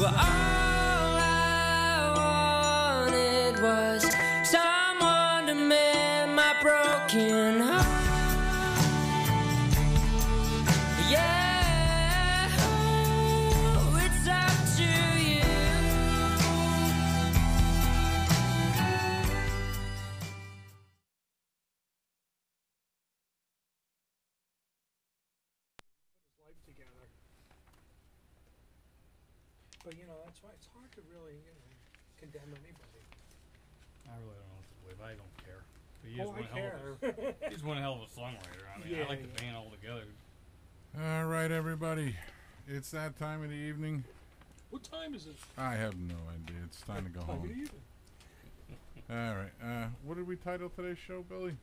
Well, all I wanted was someone to mend my broken heart. Yeah, oh, it's up to you. Life together. But that's why it's hard to really, condemn anybody. I really don't know what to believe. I don't care. But he is I one hell care. of a, he's one hell of a songwriter. I mean, I like the band altogether. All right, everybody. It's that time of the evening. What time is it? I have no idea. It's time to go home. All right. What did we title today's show, Billy?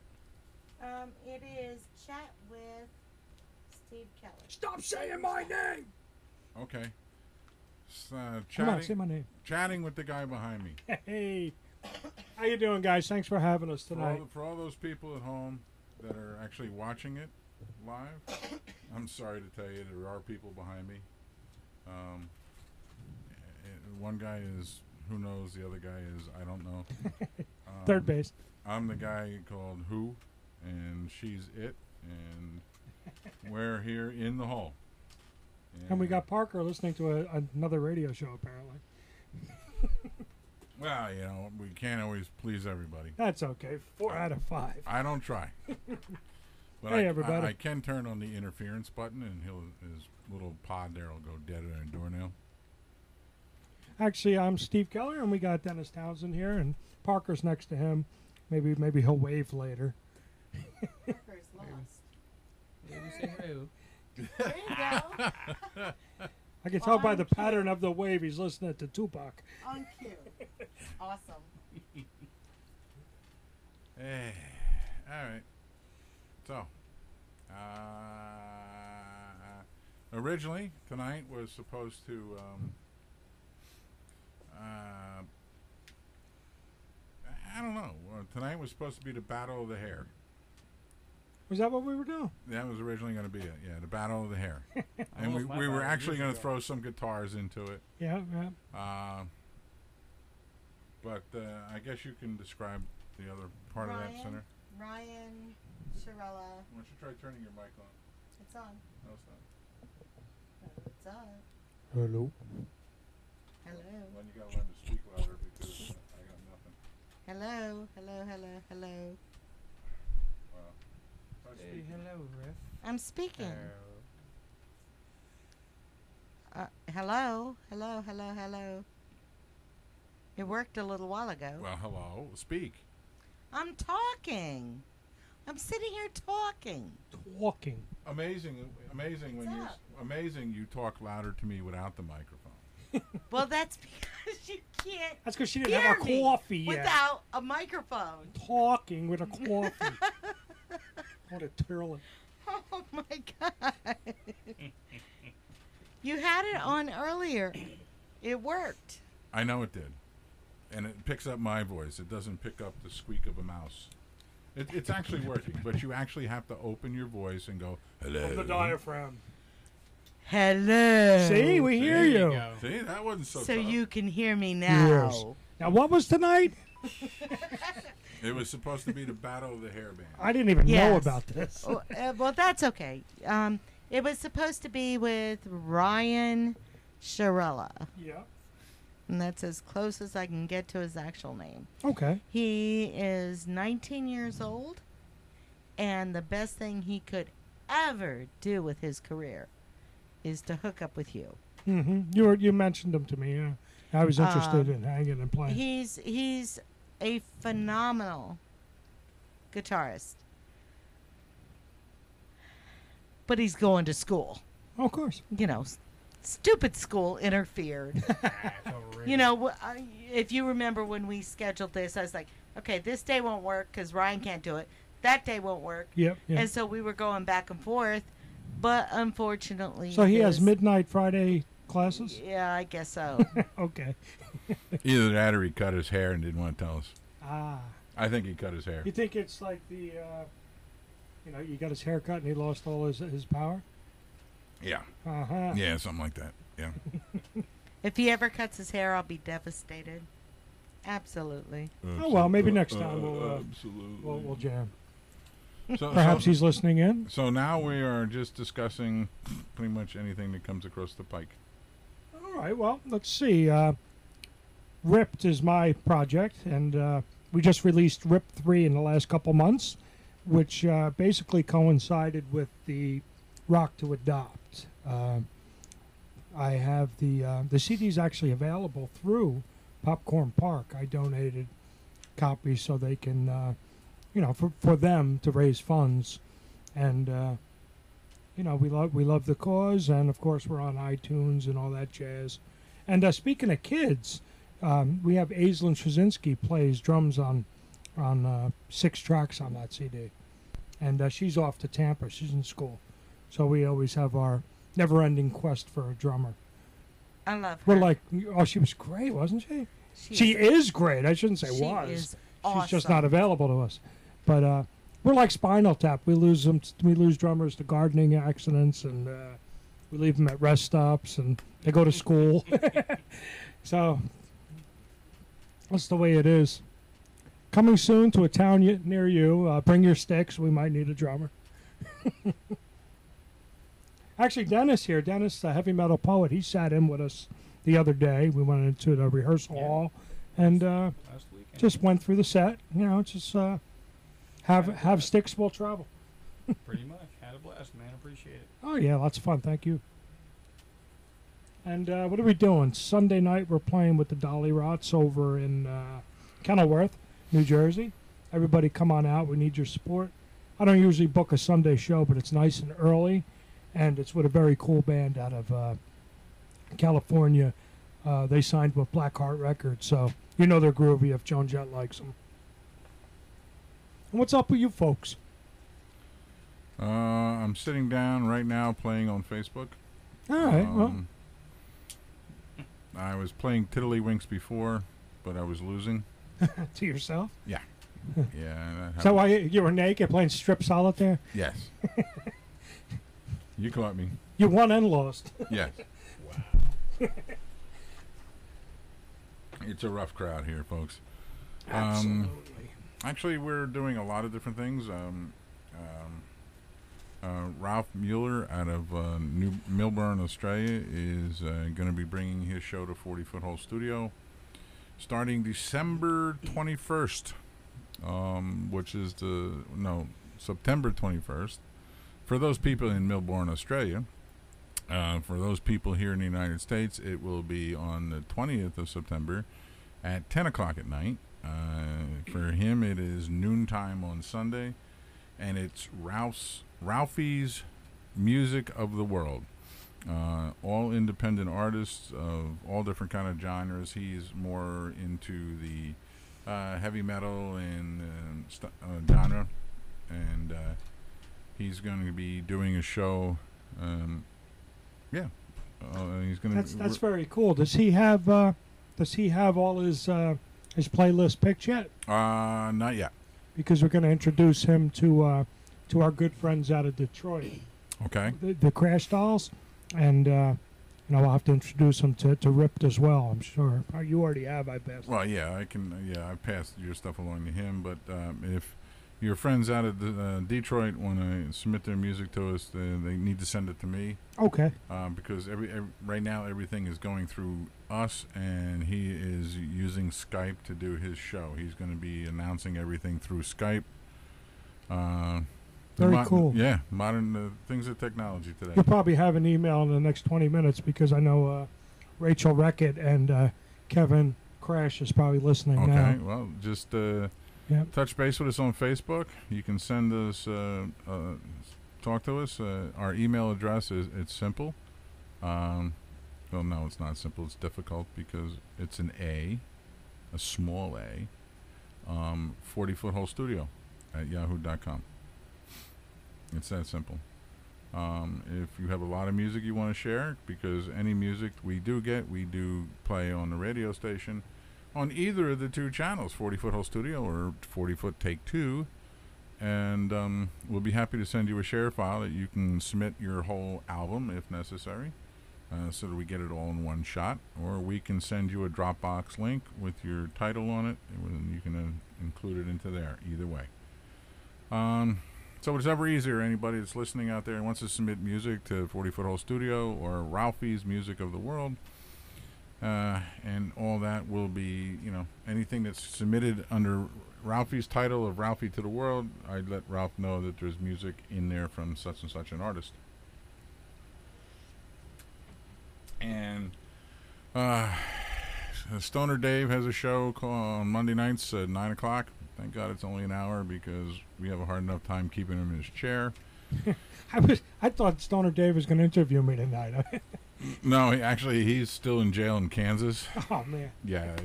It is Chat with Steve Keller. Stop saying my name! Okay. Come Chatting, on, say my name. chatting with the guy behind me. Hey, how you doing, guys? Thanks for having us For tonight. all those people at home that are actually watching it live, I'm sorry to tell you there are people behind me. One guy is who knows, the other guy is I don't know. Third base. I'm the guy called Who, and she's it, and we're here in the hall. And we got Parker listening to another radio show, apparently. Well, we can't always please everybody. That's okay. 4 out of 5. I don't try. But Hey, everybody. I can turn on the interference button, and his little pod there will go dead on a doornail. Actually, I'm Steve Keller, and we got Dennis Townsend here, and Parker's next to him. Maybe he'll wave later. Parker's lost. Maybe say hello. There you go. I can tell by the On cue. pattern of the wave he's listening to Tupac. On cue. Awesome. Hey, all right. So, originally tonight was supposed to. I don't know. Tonight was supposed to be the Battle of the Hair. Was that what we were doing? That was originally going to be it. Yeah, the Battle of the Hair. And Almost my we were battle actually years going to ago. throw some guitars into it. Yeah. But I guess you can describe the other part of that center. Ryan, Sharella. Why don't you try turning your mic on? It's on. No, it's not. It's on. Hello. Hello. Well, you got to learn to speak louder because I got nothing. Hello. Hello. Hello. Hello. Well, try Say speaking. hello, Riff. I'm speaking. Hello. Hello. Hello. Hello. It worked a little while ago. Well, hello. Speak. I'm talking. I'm sitting here talking. Talking. Amazing when you up? amazing you talk louder to me without the microphone. Well, that's because you can't That's because she didn't hear have a me coffee yet. without a microphone. Talking with a coffee. What a turlet. Oh my God. You had it on earlier. It worked. I know it did. And it picks up my voice. It doesn't pick up the squeak of a mouse. It's actually working, but you actually have to open your voice and go, hello. From the diaphragm. Hello. See, we hear There you. go. See, that wasn't so So tough. you can hear me now. Yes. Now, what was tonight? It was supposed to be the Battle of the Hair Band. I didn't even know Yes. about this. Well, that's okay. It was supposed to be with Ryan Sharella. Yeah. And that's as close as I can get to his actual name. Okay. He is 19 years old, and the best thing he could ever do with his career is to hook up with you. Mm-hmm. You mentioned him to me. Yeah. I was interested in hanging and playing. He's a phenomenal guitarist, but he's going to school. Oh, of course. Stupid school interfered. Overrated. If you remember when we scheduled this, I was like, okay, this day won't work because Ryan can't do it. That day won't work. Yep. And so we were going back and forth, but unfortunately. So he has midnight Friday classes? Yeah, I guess so. Okay. Either that or he cut his hair and didn't want to tell us. Ah. I think he cut his hair. You think it's like the, you got his hair cut and he lost all his power? Yeah. Uh-huh. Yeah, something like that. Yeah. If he ever cuts his hair, I'll be devastated. Absolutely. Oh well, maybe next time absolutely. we'll jam. So, Perhaps he's listening in. So now we are just discussing pretty much anything that comes across the pike. All right. Well, let's see. Ripped is my project, and we just released Rip 3 in the last couple months, which basically coincided with the Rock to Adopt. I have the CDs actually available through Popcorn Park. I donated copies so they can, for them to raise funds, and we love the cause, and of course we're on iTunes and all that jazz. And speaking of kids, we have Aislinn Trzynski plays drums on 6 tracks on that CD, and she's off to Tampa. She's in school, so we always have our never-ending quest for a drummer. I love her. We're like, oh, she was great, wasn't she? She is great. I shouldn't say she was. Is awesome. She's just not available to us. But we're like Spinal Tap. We lose them. We lose drummers to gardening accidents, and we leave them at rest stops, and they go to school. So that's the way it is. Coming soon to a town near you. Bring your sticks. We might need a drummer. Actually, Dennis here. Dennis, the heavy metal poet. He sat in with us the other day. We went into the rehearsal hall and Last weekend. just went through the set. Just have sticks will travel. Pretty much. Had a blast, man. Appreciate it. Oh yeah, lots of fun. Thank you. And what are we doing? Sunday night we're playing with the Dolly Rots over in Kenilworth, New Jersey. Everybody come on out. We need your support. I don't usually book a Sunday show, but it's nice and early, and it's with a very cool band out of California. They signed with Blackheart Records, so you know they're groovy if Joan Jett likes them. And what's up with you folks? I'm sitting down right now playing on Facebook. All right. I was playing Tiddlywinks before, but I was losing. To yourself? Yeah. Yeah. Is that why you were naked playing strip solitaire? Yes. You caught me. You won and lost. Yes. It's a rough crowd here, folks. Absolutely. Actually, we're doing a lot of different things. Ralph Mueller out of New Melbourne, Australia, is going to be bringing his show to 40 Foot Hole Studio starting December 21st, which is September 21st. For those people in Melbourne, Australia, for those people here in the United States, it will be on the 20th of September at 10 o'clock at night. For him, it is noontime on Sunday, and it's Ralphie's Music of the World. All independent artists of all different kind of genres. He's more into the heavy metal and genre, and he's going to be doing a show. He's going to. That's very cool. Does he have all his playlist picked yet? Not yet. Because we're going to introduce him to our good friends out of Detroit. Okay. The Crash Dolls, and I'll have to introduce him to Ripped as well. I'm sure you already have. I bet. Well, yeah, I can. Yeah, I passed your stuff along to him. But if your friends out of Detroit want to submit their music to us, they need to send it to me. Okay. Because right now everything is going through us, and he is using Skype to do his show. He's going to be announcing everything through Skype. Very cool. Yeah, modern things of technology today. You'll probably have an email in the next 20 minutes because I know Rachel Reckett and Kevin Crash is probably listening now. Okay, well, just touch base with us on Facebook. You can send us, talk to us. Our email address it's simple. Well, no, it's not simple. It's difficult because it's an A, a small A, 40 Foot Hole Studio at yahoo.com. It's that simple. If you have a lot of music you want to share, because any music we do play on the radio station on either of the two channels, 40 Foot Hole Studio or 40 Foot Take 2, and we'll be happy to send you a share file that you can submit your whole album if necessary, so that we get it all in one shot, or we can send you a Dropbox link with your title on it, and you can include it into there. Either way. So whatever easier, anybody that's listening out there and wants to submit music to 40 Foot Hole Studio or Ralphie's Music of the World, and all that will be, anything that's submitted under Ralphie's title of Ralphie to the World, I'd let Ralph know that there's music in there from such and such an artist. And Stoner Dave has a show on Monday nights at 9 o'clock. Thank God it's only an hour because we have a hard enough time keeping him in his chair. I thought Stoner Dave was going to interview me tonight. No, he's still in jail in Kansas. Oh, man. Yeah.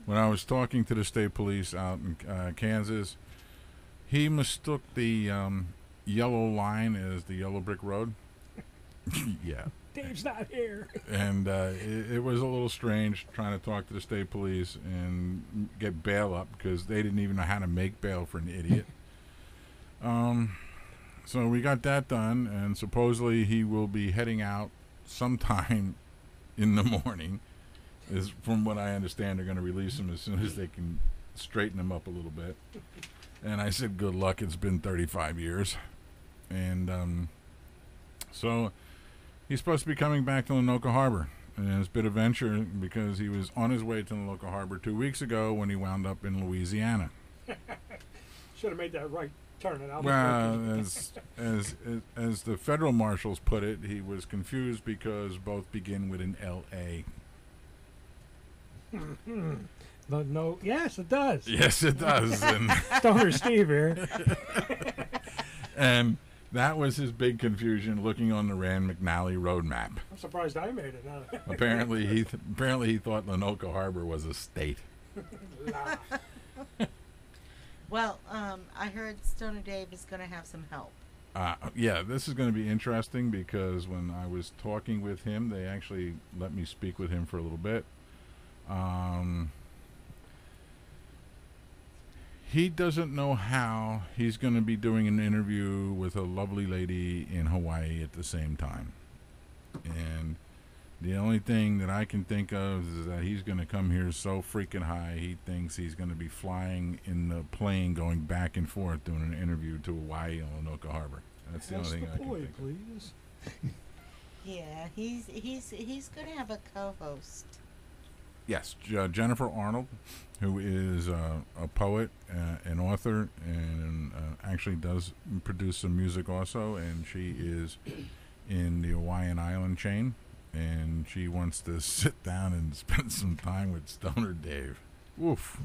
When I was talking to the state police out in Kansas, he mistook the yellow line as the yellow brick road. Yeah. Dave's not here. And it was a little strange trying to talk to the state police and get bail up because they didn't even know how to make bail for an idiot. So we got that done, and supposedly he will be heading out sometime in the morning. Is from what I understand, they're going to release him as soon as they can straighten him up a little bit. And I said, good luck. It's been 35 years. And so he's supposed to be coming back to Lenoka Harbor. And it's been a venture because he was on his way to Lenoka Harbor 2 weeks ago when he wound up in Louisiana. Should have made that right turn in Albuquerque. Well, as the federal marshals put it, he was confused because both begin with an L.A. No, yes, it does. Yes, it does. And Stoner Steve here. And that was his big confusion looking on the Rand McNally road map. I'm surprised I made it. Apparently he thought Lenoka Harbor was a state. Well, I heard Stoner Dave is going to have some help. Yeah, this is going to be interesting because when I was talking with him, they actually let me speak with him for a little bit. He doesn't know how he's going to be doing an interview with a lovely lady in Hawaii at the same time. And the only thing that I can think of is that he's going to come here so freaking high, he thinks he's going to be flying in the plane going back and forth doing an interview to Hawaii and Lenoka Harbor. That's the only thing I can think of. Please. Yeah, he's going to have a co-host. Yes, Jennifer Arnold, who is a poet, an author, and actually does produce some music also, and she is in the Hawaiian Island chain, and she wants to sit down and spend some time with Stoner Dave. Oof.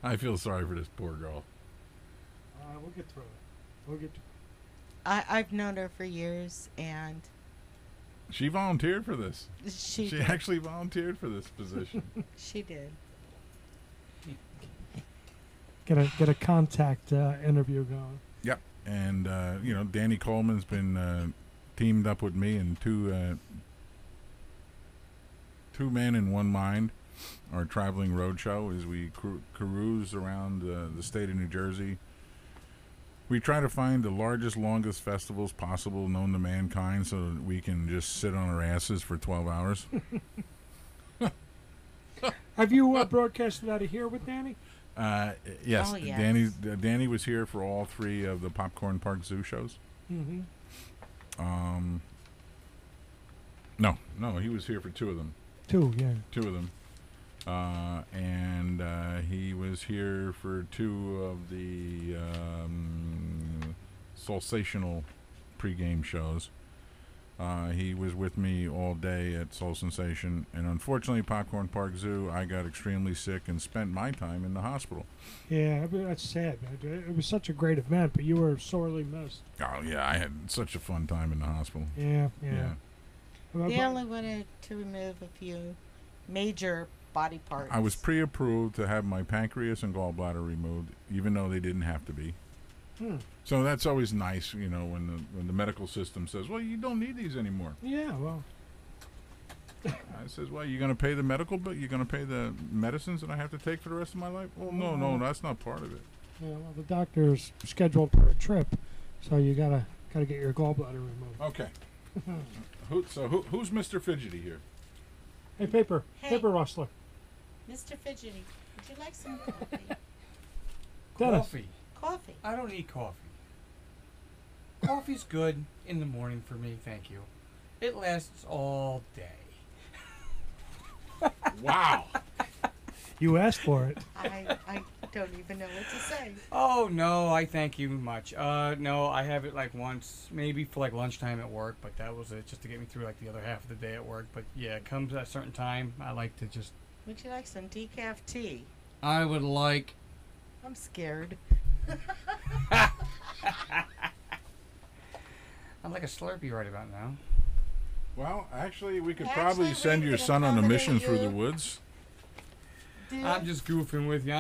I feel sorry for this poor girl. We'll get through it. We'll get through it. I've known her for years, and she volunteered for this. She did. Actually volunteered for this position. She did. Get a contact interview going. Yep. And Danny Coleman's been teamed up with me and two men in one mind. Our traveling roadshow as we cruise around the state of New Jersey. We try to find the largest, longest festivals possible known to mankind so that we can just sit on our asses for 12 hours. Have you broadcasted out of here with Danny? Yes. Oh, yes. Danny was here for all three of the Popcorn Park Zoo shows. Mm-hmm. No, he was here for two of them. Two of them. And he was here for two of the Soulsational pregame shows. He was with me all day at Soul Sensation, and unfortunately, Popcorn Park Zoo, I got extremely sick and spent my time in the hospital. Yeah, that's sad. It was such a great event, but you were sorely missed. Oh, yeah, I had such a fun time in the hospital. Yeah. They only wanted to remove a few major body parts. I was pre-approved to have my pancreas and gallbladder removed, even though they didn't have to be. So that's always nice, when the medical system says, "Well, you don't need these anymore." Yeah, well. I says, "Well, you're going to pay the medical bill? You're going to pay the medicines that I have to take for the rest of my life?" Well, no, that's not part of it. Yeah, well, the doctor's scheduled for a trip, so you gotta get your gallbladder removed. Okay. Who's Mr. Fidgety here? Hey, paper rustler. Mr. Fidgety, would you like some coffee? Dennis. Coffee. Coffee. I don't need coffee. Coffee's good in the morning for me, thank you. It lasts all day. Wow. You asked for it. I don't even know what to say. Oh no, I thank you much. No, I have it like once, maybe for like lunchtime at work, but that was it, just to get me through like the other half of the day at work. But yeah, it comes at a certain time. I like to just. Would you like some decaf tea? I would like. I'm scared. I'd like a Slurpee right about now. Well, actually, we could Actually, probably we send your could son on a mission through the accommodate you. woods. Dude, I'm just goofing with you.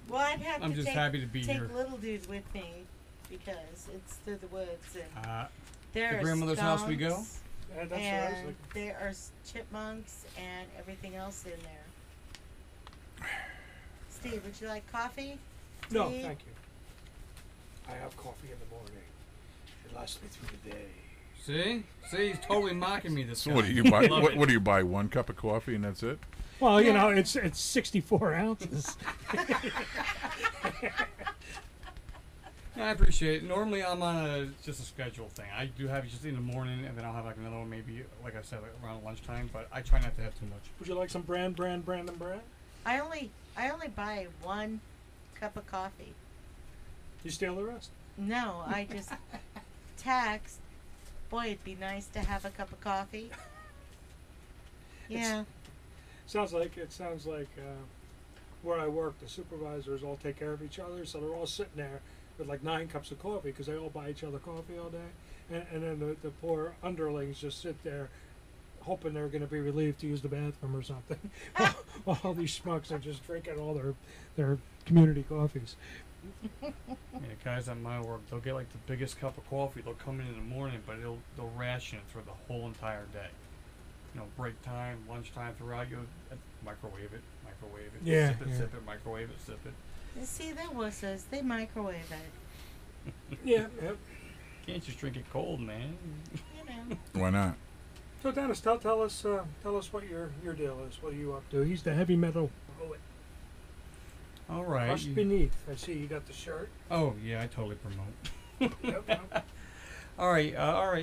well, I'd have I'm to just take, happy to be take here. little dude with me because it's through the woods and there The are grandmother's house we go? skunks Yeah, that's what I was and looking. there are chipmunks and everything else in there. Steve, would you like coffee? No, Tea? thank you. I have coffee in the morning. It lasts me through the day. See, he's totally mocking me. This So guy. what do you buy? Love What, it. what do you buy? 1 cup of coffee and that's it? Well, you Yeah. know, it's 64 ounces. I appreciate it. Normally, I'm on just a schedule thing. I do have it just in the morning, and then I'll have like another one, maybe like I said, like around lunchtime. But I try not to have too much. Would you like some Brandon? I only buy 1 cup of coffee. You steal the rest? No, I just text. Boy, it'd be nice to have a cup of coffee. Yeah. Sounds like where I work, the supervisors all take care of each other, so they're all sitting there with like 9 cups of coffee because they all buy each other coffee all day, and then the poor underlings just sit there hoping they're going to be relieved to use the bathroom or something, while all these schmucks are just drinking all their community coffees. Yeah, guys at my work, they'll get like the biggest cup of coffee. They'll come in the morning, but they'll ration it for the whole entire day. You know, break time, lunchtime, throughout. You microwave it. Yeah, Sip it, yeah. sip it. Microwave it, sip it. You see, that was us. They microwave it. Yeah. Can't just drink it cold, man. You know. Why not? So Dennis, tell us what your deal is. What are you up to? He's the heavy metal poet. All right. Crushed beneath. I see you got the shirt. Oh yeah, I totally promote. Yep. All right.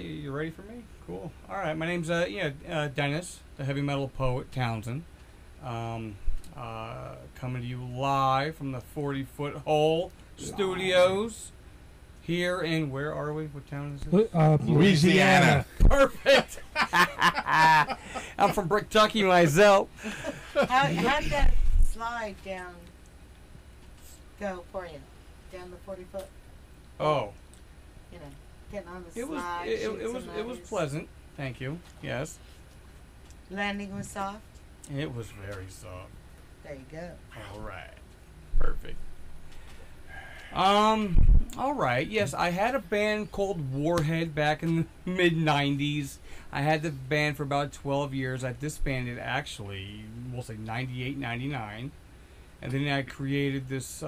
You ready for me? Cool. All right. My name's Dennis, the heavy metal poet Townsend. Coming to you live from the 40-foot hole studios here in, where are we? What town is it? Louisiana. Perfect. I'm from Bricktucky myself. How'd that slide down go for you? Down the 40-foot, Oh, you know, getting on the it was slide. it was pleasant. Thank you. Yes, Landing was soft. it was very soft. There you go. All right. Perfect. All right. Yes, I had a band called Warhead back in the mid '90s. I had the band for about 12 years. I disbanded actually, we'll say 98, 99, and then I created this.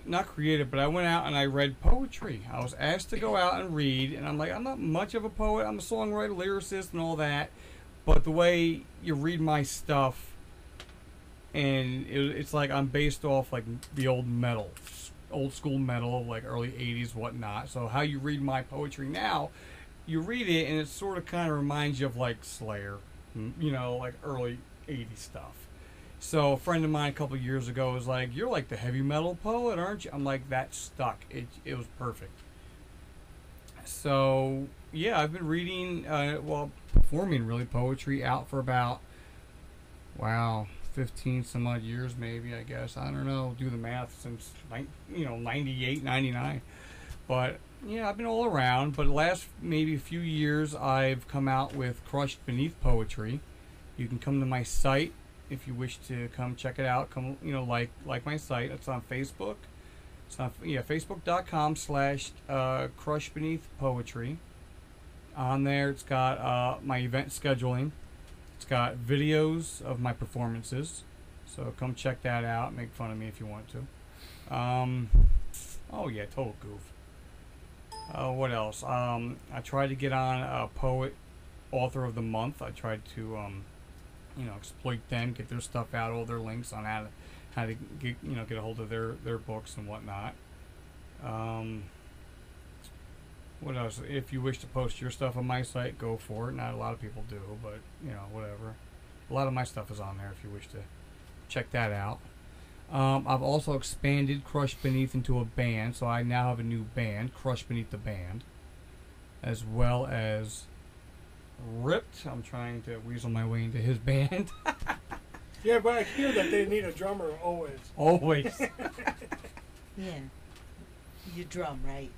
Not created, but I went out and I read poetry. I was asked to go out and read, and I'm like, I'm not much of a poet. I'm a songwriter, lyricist, and all that. But the way you read my stuff, and it's like I'm based off like the old metal, old school metal, like early 80s, whatnot. So how you read my poetry now, you read it and it sort of kind of reminds you of like Slayer, you know, like early 80s stuff. So a friend of mine a couple of years ago was like, "You're like the heavy metal poet, aren't you?" I'm like, "That stuck. It was perfect." So yeah, I've been reading, performing really poetry out for about 15 some odd years, maybe, I guess. I don't know, do the math, since 98, 99. But yeah, I've been all around. But the last maybe a few years, I've come out with Crushed Beneath Poetry. You can come to my site if you wish to come check it out. Come, like my site. It's on Facebook. It's on facebook.com/Crush Beneath Poetry. On there, it's got my event scheduling. It's got videos of my performances. So come check that out. Make fun of me if you want to. Oh yeah, total goof. What else? I tried to get on Poet Author of the Month. I tried to, exploit them, get their stuff out, all their links on how to get a hold of their books and whatnot. What else? If you wish to post your stuff on my site, go for it. Not a lot of people do, but whatever. A lot of my stuff is on there if you wish to check that out. I've also expanded Crush Beneath into a band, so I now have a new band, Crush Beneath the Band, as well as Ripped. I'm trying to weasel my way into his band. Yeah, but I hear that they need a drummer always. Always. Yeah. You drum, right?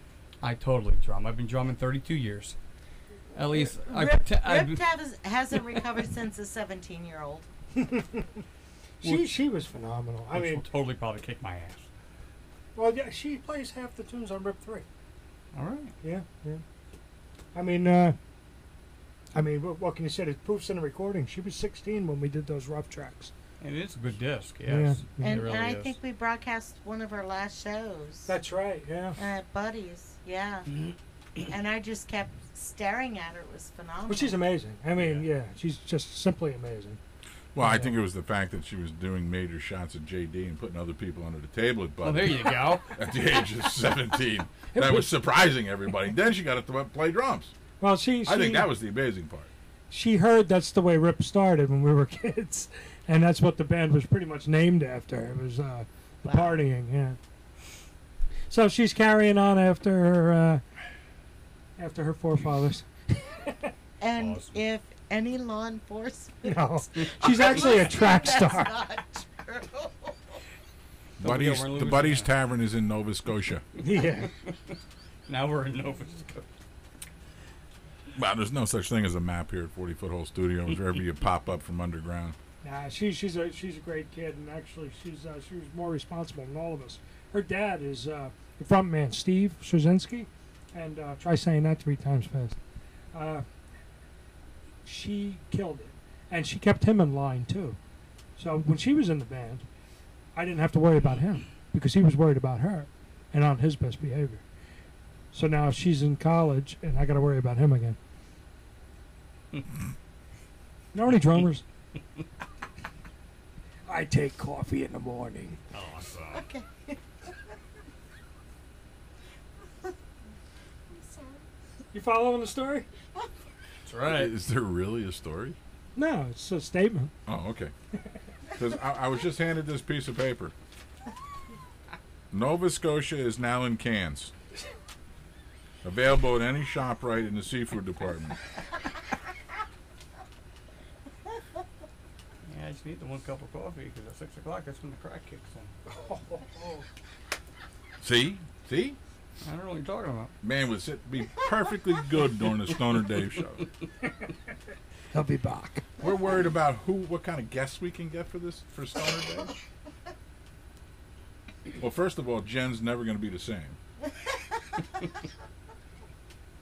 I totally drum. I've been drumming 32 years. At least Ripped hasn't recovered since a 17-year-old. She was phenomenal. I mean, will totally probably kick my ass. well, yeah, she plays half the tunes on Rip 3. All right. Yeah. I mean, what can you say? There's proofs in the recording. She was 16 when we did those rough tracks. And it's a good disc, yes. Yeah. And, It really and I is. think we broadcast one of our last shows. That's right. Yeah. At Buddy's, yeah. And I just kept staring at her. It was phenomenal. But she's amazing. I mean, yeah, she's just simply amazing. Well, I think it was the fact that she was doing major shots at JD and putting other people under the table at Well, Buddy there you go. at the age of 17. That was surprising everybody. Then she got to play drums. Well, I think that was the amazing part. she heard that's the way Rip started when we were kids, and that's what the band was pretty much named after. It was the partying, yeah. So she's carrying on after her forefathers. And Awesome. if any law enforcement... No, she's actually a track That's star. not true. Buddy's, we're in the Buddy's Louisiana. Tavern is in Nova Scotia. Yeah. Now we're in Nova Scotia. Well, there's no such thing as a map here at 40 Foot Hole Studios, wherever you pop up from underground. Nah, she's a great kid, and actually she was more responsible than all of us. Her dad is the front man, Steve Straczynski, and try saying that 3 times fast. She killed it, and she kept him in line too. So when she was in the band, I didn't have to worry about him because he was worried about her and on his best behavior. So now she's in college, and I got to worry about him again. Know any drummers? I take coffee in the morning. Awesome. Okay. You following the story? That's right. Is there really a story? No, it's a statement. Oh, okay. Because I was just handed this piece of paper. Nova Scotia is now in cans. Available at any ShopRite in the seafood department. Yeah, I just need the 1 cup of coffee because at 6 o'clock that's when the crack kicks in. See? See? I don't know what you're talking about. Man would be perfectly good during the Stoner Dave show. He'll be back. We're worried about what kind of guests we can get for Stoner Dave. Well, first of all, Jen's never going to be the same.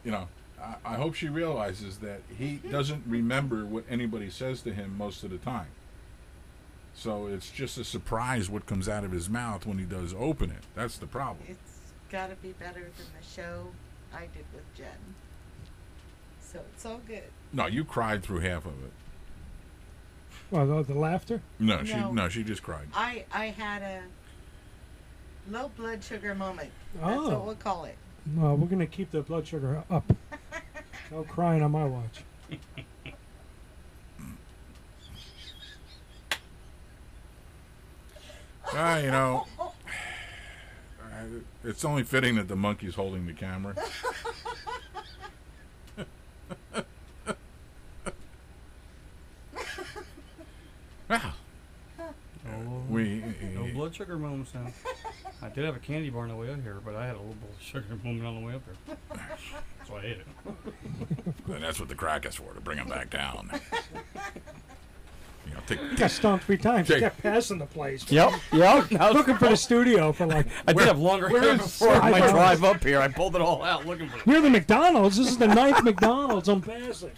You know, I hope she realizes that he doesn't remember what anybody says to him most of the time. So it's just a surprise what comes out of his mouth when he does open it. That's the problem. It's got to be better than the show I did with Jen. So it's all good. No, you cried through half of it. Well, the laughter? No, No. she just cried. I had a low blood sugar moment. That's Oh. what we'll call it. No, we're going to keep the blood sugar up. No crying on my watch. You know, it's only fitting that the monkey's holding the camera. Wow. No blood sugar moments now. I did have a candy bar on the way up here, but I had a little blood sugar moment on the way up there. So I ate it. And that's what the crack is for, to bring him back down. You know, He got stomped 3 times. He Take- kept passing the place. Yep. Looking for the studio for like, I did have longer hair is before my Sidewalk? drive up here. I pulled it all out looking for it. near the McDonald's. This is the 9th McDonald's I'm passing.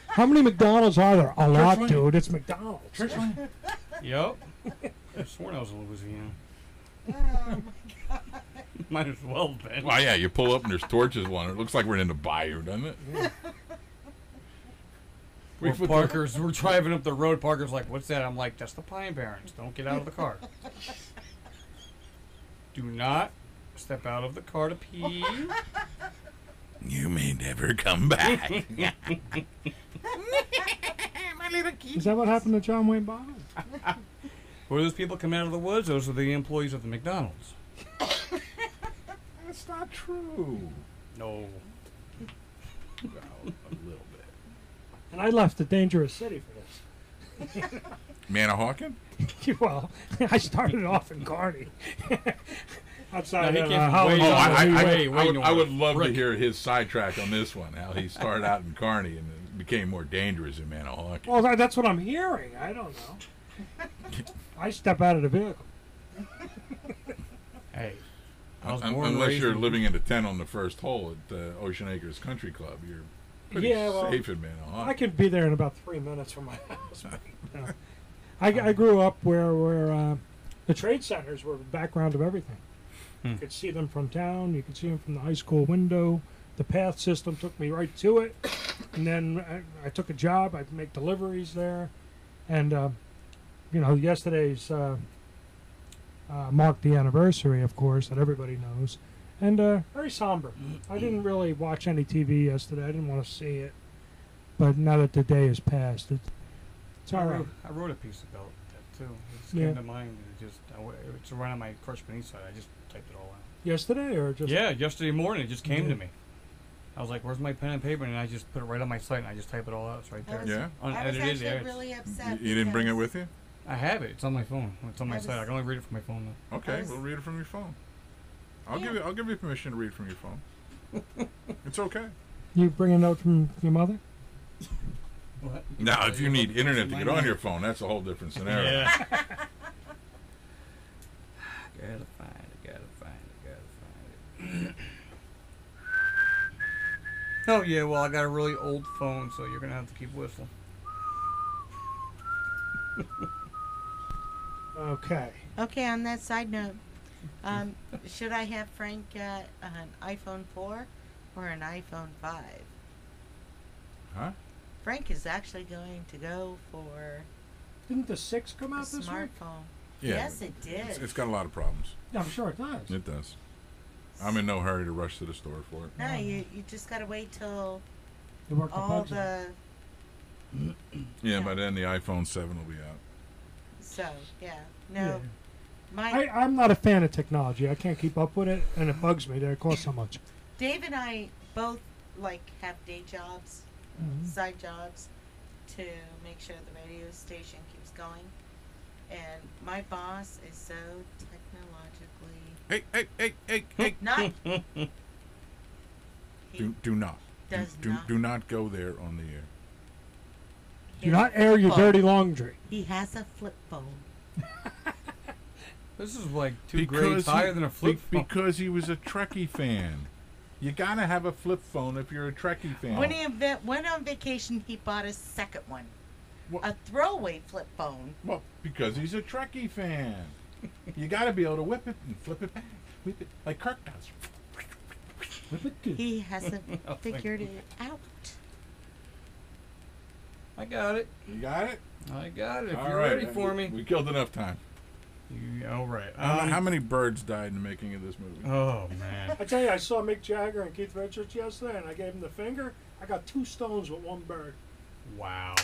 How many McDonald's are there? A lot, dude. It's McDonald's. Yep. I sworn I was in Louisiana. Oh my god. Might as well have been. Well, yeah, you pull up and there's torches on it. It looks like we're in the bayou, doesn't it? We're driving up the road. Parker's like, "What's that?" I'm like, "That's the Pine Barrens. Don't get out of the car. Do not step out of the car to pee." You may never come back. My little kid. Is that what happened to John Wayne Bottle? Where those people come out of the woods, those are the employees of the McDonald's. That's not true. No. Well, a little bit. And I left a dangerous city for this. Manahawkin? Well, I started off in Kearney. Outside No, of he came from Hollywood. way I would north. love to Rick. hear his sidetrack on this one. How he started out in Kearney and it became more dangerous in Manahawkin. Well, that's what I'm hearing. I don't know. I step out of the vehicle. Hey. I was born and Unless raised you're in- living in the tent on the first hole at Ocean Acres Country Club, you're pretty safe in Manahawkin. I could be there in about 3 minutes from my house. But, you know. I grew up where the trade centers were the background of everything. You could see them from town. You could see them from the high school window. The path system took me right to it. And then I took a job. I'd make deliveries there. And, yesterday's marked the anniversary, of course, that everybody knows. And very somber. I didn't really watch any TV yesterday. I didn't want to see it. But now that the day has passed, it's all right. I wrote a piece about that, too. It just Yeah. came to mind. It's right on my Crush Beneath side. I just typed it all out. Yesterday or just... Yeah, yesterday morning it just came to me. I was like, "Where's my pen and paper?" And I just put it right on my site, and I just type it all out. It's right there. Yeah? I was Unedited. actually Yeah, really upset. You didn't bring it because with you? I have it. It's on my phone. It's on my I site. I was- can only read it from my phone now. Okay, was- we'll read it from your phone. Yeah. I'll give you permission to read from your phone. It's okay. You bring a note from your mother? What? Now, if you need internet to get on your phone, that's a whole different scenario. Yeah. Gotta find it. Oh yeah, well I got a really old phone, so you're gonna have to keep whistling. Okay. Okay, on that side note, should I have Frank get an iPhone 4 or an iPhone 5? Huh? Frank is actually going to go for Didn't the 6 come a out this week? smartphone. Yeah. Yes, it did. It's got a lot of problems. Yeah, I'm sure it does. It does. I'm in no hurry to rush to the store for it. No, you just gotta wait till They work the all bugs out. the Yeah, by then the iPhone 7 will be out. yeah. No, Yeah. I'm not a fan of technology. I can't keep up with it, and it bugs me that it costs so much. Dave and I both have day jobs, side jobs, to make sure the radio station keeps going. And my boss is so technologically Hey. not. He Do not. does do, not. do not go there on the air. Do not air your phone. dirty laundry. He has a flip phone. This is like two grades higher than a flip phone. Because he was a Trekkie fan. You gotta have a flip phone if you're a Trekkie fan. When he went on vacation, he bought a second one, What? a throwaway flip phone. Well, because he's a Trekkie fan. You gotta be able to whip it and flip it back. Whip it like Kirk does. Whip it good. He hasn't thank figured it out. I got it. You got it? I got it. If All you're right. ready for me. We killed enough time. All right. How many birds died in the making of this movie? Oh man. I tell you, I saw Mick Jagger and Keith Richards yesterday, and I gave him the finger. I got 2 stones with 1 bird. Wow.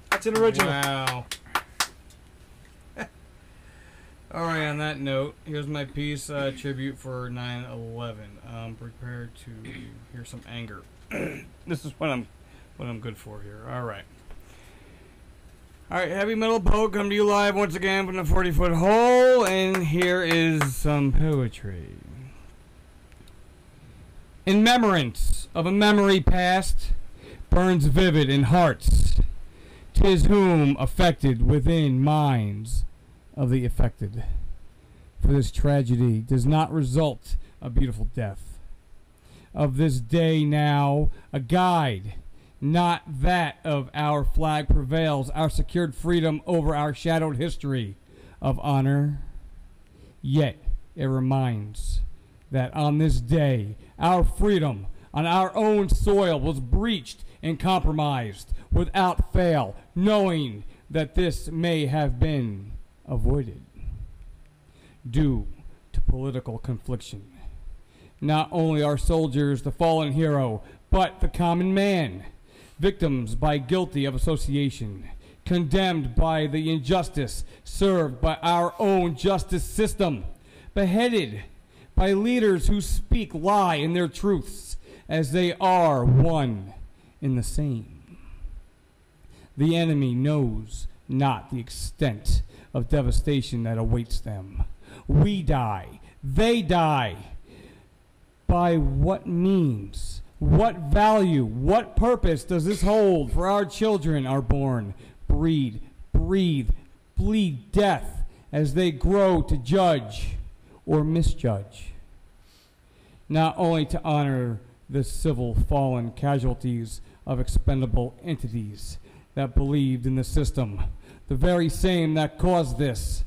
That's an original. Wow. All right. On that note, here's my piece tribute for 9/11. I'm prepared to hear some anger. This is what I'm good for here. All right. All right, Heavy Metal Poe, come to you live once again from the 40-foot hole, and here is some poetry. In remembrance of a memory past, burns vivid in hearts, 'tis whom affected within minds of the affected. For this tragedy does not result a beautiful death. Of this day now, a guide, not that of our flag prevails, our secured freedom over our shadowed history of honor. Yet it reminds that on this day, our freedom on our own soil was breached and compromised without fail, knowing that this may have been avoided due to political confliction. Not only are soldiers the fallen hero, but the common man, victims by guilty of association, condemned by the injustice served by our own justice system, beheaded by leaders who speak lie in their truths as they are one in the same. The enemy knows not the extent of devastation that awaits them. We die, they die. By what means, what value, what purpose does this hold for our children are born, breed, breathe, bleed death as they grow to judge or misjudge? Not only to honor the civil fallen casualties of expendable entities that believed in the system, the very same that caused this,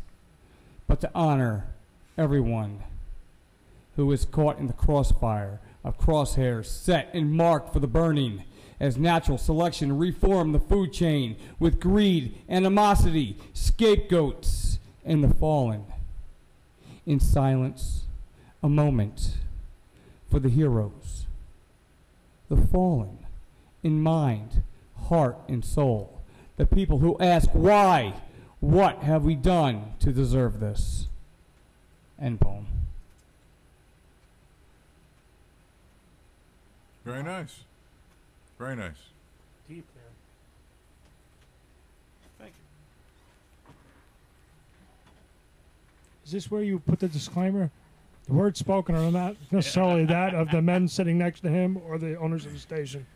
but to honor everyone who is caught in the crossfire of crosshairs set and marked for the burning, as natural selection reformed the food chain with greed, animosity, scapegoats, and the fallen. In silence, a moment for the heroes, the fallen, in mind, heart, and soul, the people who ask why, what have we done to deserve this? End poem. Very nice. Very nice. Deep there. Thank you. Is this where you put the disclaimer? The words spoken are not necessarily that of the men sitting next to him or the owners of the station.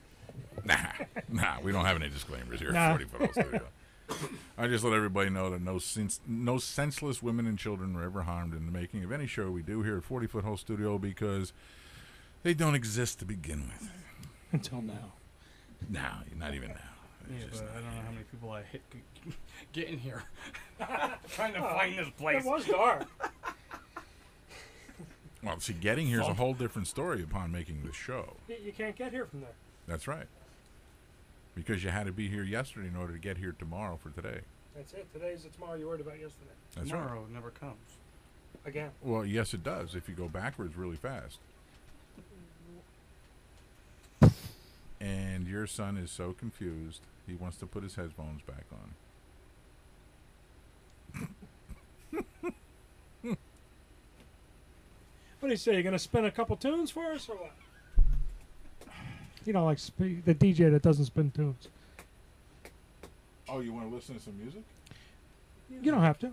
Nah, we don't have any disclaimers here Nah. at 40 Foot Hole Studio. I just let everybody know that no senseless women and children were ever harmed in the making of any show we do here at 40 Foot Hole Studio because they don't exist to begin with. Until now. No, not even now. Yeah, It's just but I not don't know here. how many people I hit get in here. Trying to find this place. It was dark. Well, see, getting here is a whole different story upon making the show. You can't get here from there. That's right. Because you had to be here yesterday in order to get here tomorrow for today. That's it. Today's the tomorrow you worried about yesterday. That's right. Tomorrow never comes. Again. Well, yes, it does if you go backwards really fast. And your son is so confused, he wants to put his headphones back on. What do you say? You going to spin a couple tunes for us or what? You don't like the DJ that doesn't spin tunes. Oh, you want to listen to some music? You don't have to.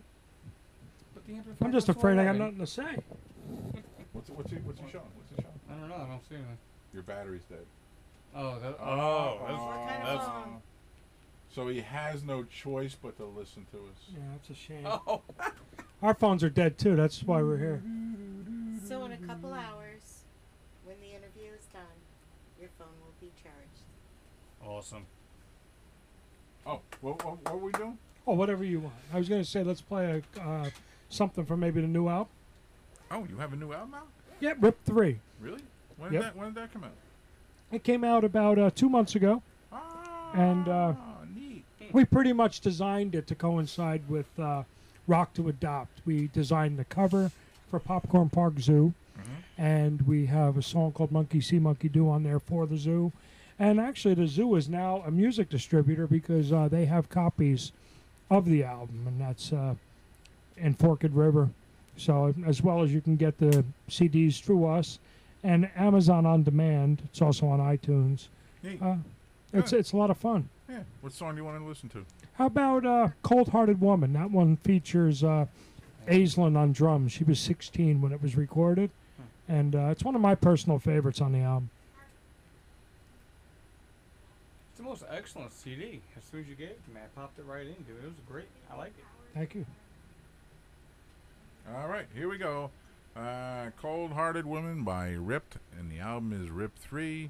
But the I'm just afraid I got nothing to say. What's he showing? What's he showing? I don't know. I don't see anything. Your battery's dead. Oh, that, What kind of phone? So he has no choice but to listen to us. Yeah, that's a shame. oh. Our phones are dead too. That's why we're here. So in a couple hours, when the interview is done, your phone will be charged. Awesome. Oh, what are we doing? Oh, whatever you want. I was going to say let's play something from maybe the new album. Oh, you have a new album out? Yeah, Rip 3. Really? When Yep. did that come out? It came out about 2 months ago. Ah, And, neat. We pretty much designed it to coincide with Rock to Adopt. We designed the cover for Popcorn Park Zoo, and we have a song called Monkey See, Monkey Do on there for the zoo. And actually, the zoo is now a music distributor because they have copies of the album, and that's in Forked River. So as well as you can get the CDs through us and Amazon On Demand. It's also on iTunes. Neat. It's a lot of fun. Yeah. What song do you want to listen to? How about Cold Hearted Woman? That one features Aislinn on drums. She was 16 when it was recorded. And it's one of my personal favorites on the album. It's the most excellent CD. As soon as you gave it to me, I popped it right into it. It was great. I like it. Thank you. All right, here we go. Cold Hearted Woman by Ripped, and the album is Rip 3.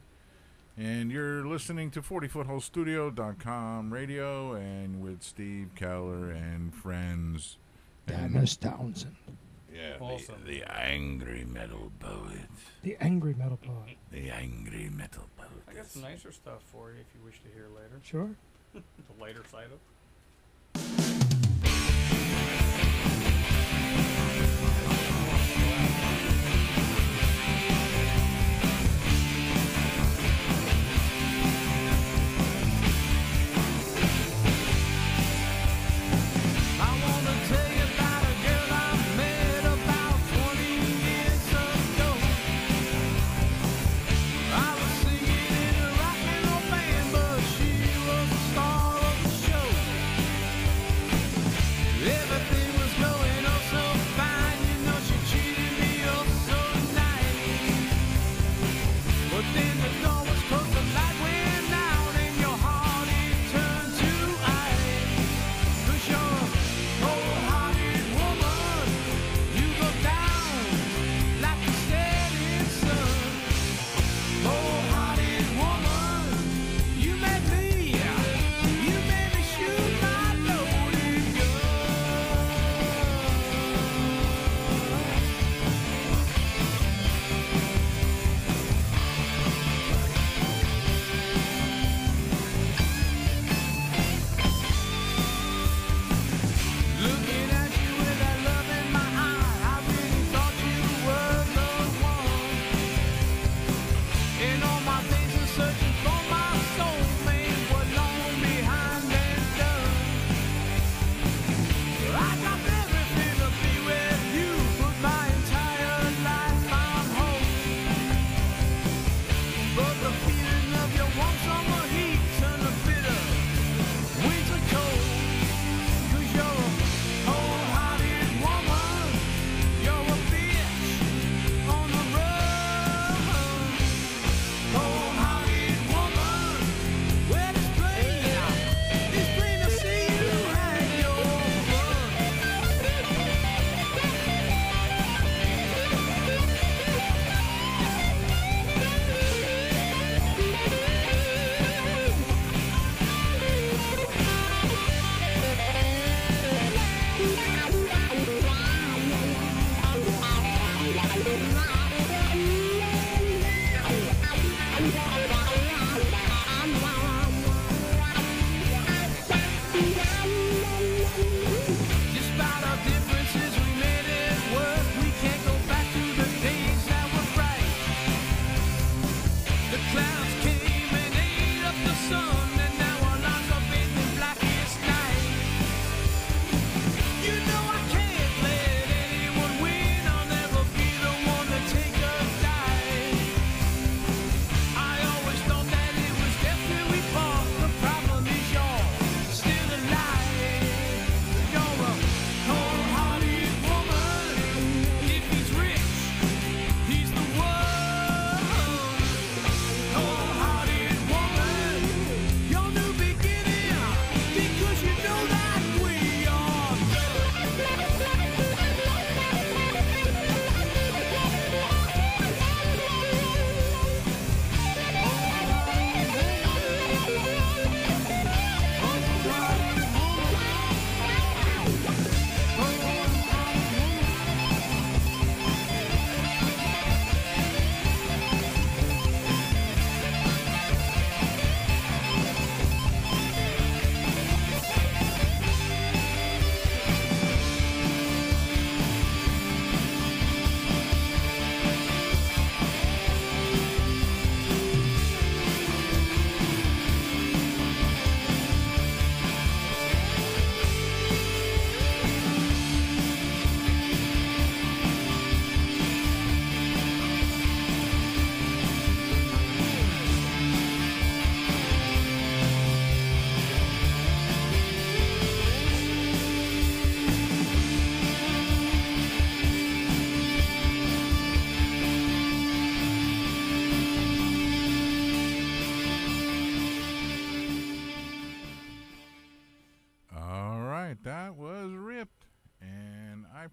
And you're listening to 40footholestudio.com radio and with Steve Keller and friends. And Dennis Townsend. yeah. Yeah, Awesome. the angry metal poet. The angry metal poet. The angry metal poet. I got some nicer stuff for you if you wish to hear later. Sure. The lighter side of.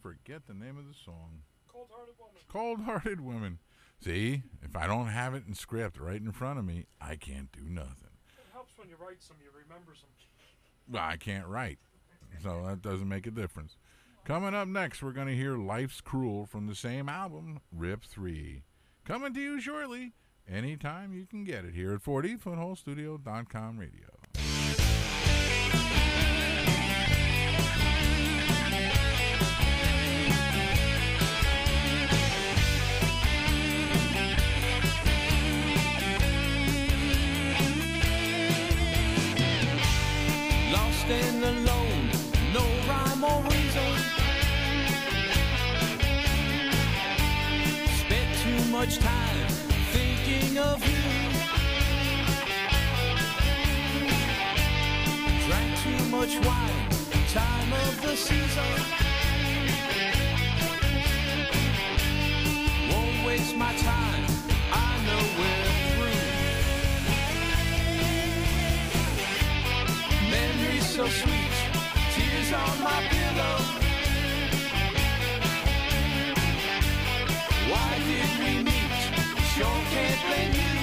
forget the name of the song. Cold-Hearted Woman. Cold-Hearted Woman. See, if I don't have it in script right in front of me, I can't do nothing. It helps when you write some, you remember some. Well, I can't write, so that doesn't make a difference. Coming up next, we're going to hear Life's Cruel from the same album, Rip 3. Coming to you shortly, anytime you can get it here at 40footholestudio.com radio. Lost and alone, no rhyme or reason. Spent too much time thinking of you. Drank too much wine, time of the season. Won't waste my time, I know we're through. Memories so sweet, tears on my pillow. Why did we meet? Sure can't blame you.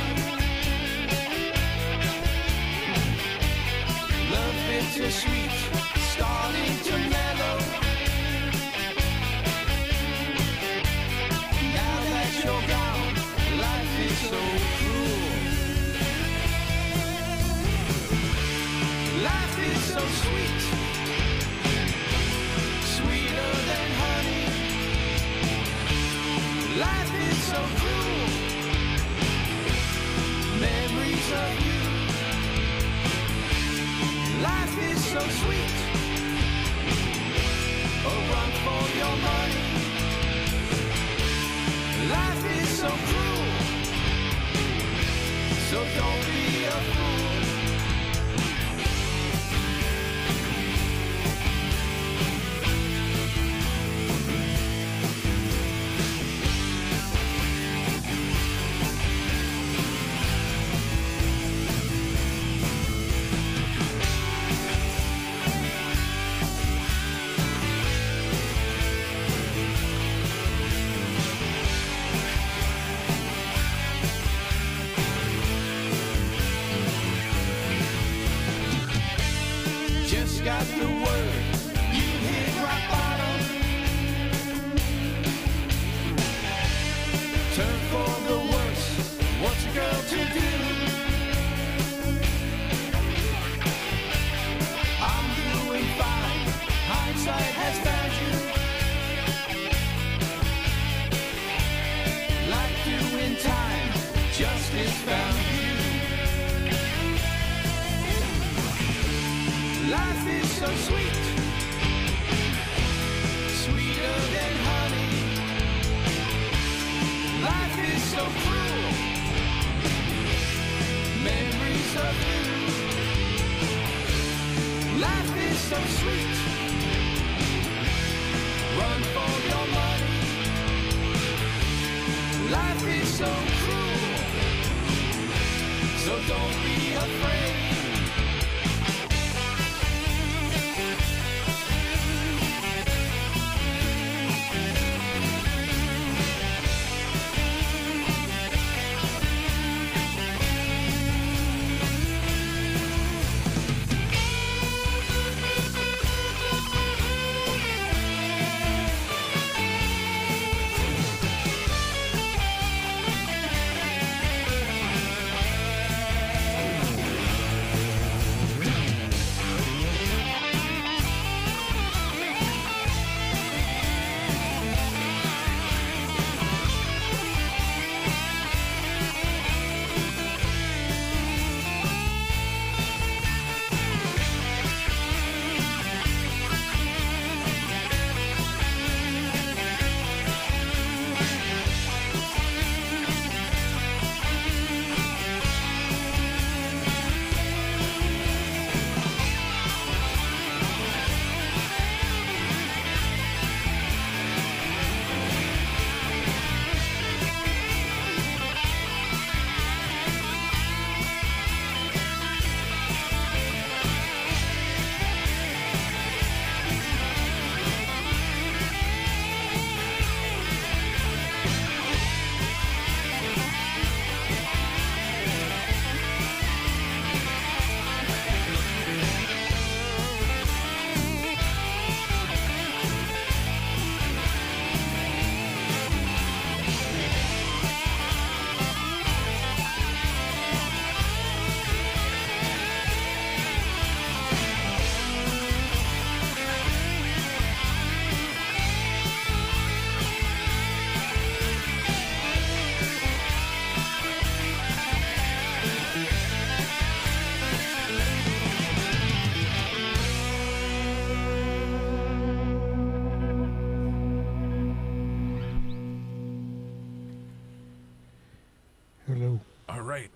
Love bittersweet, starting to mellow. Now that you're gone, life is so cruel. Life is so sweet, sweeter than honey. Life is so cruel, memories of you. Life is so sweet, a run for your money. Life is so cruel, so don't be a fool. Just got the word, you hit rock bottom. Turn for the worse, what's a girl to do? I'm doing fine, hindsight has found you. Like doing time, justice found you. Life is so sweet, sweeter than honey. Life is so cruel, memories of you. Life is so sweet, run for your money. Life is so cruel, so don't be afraid.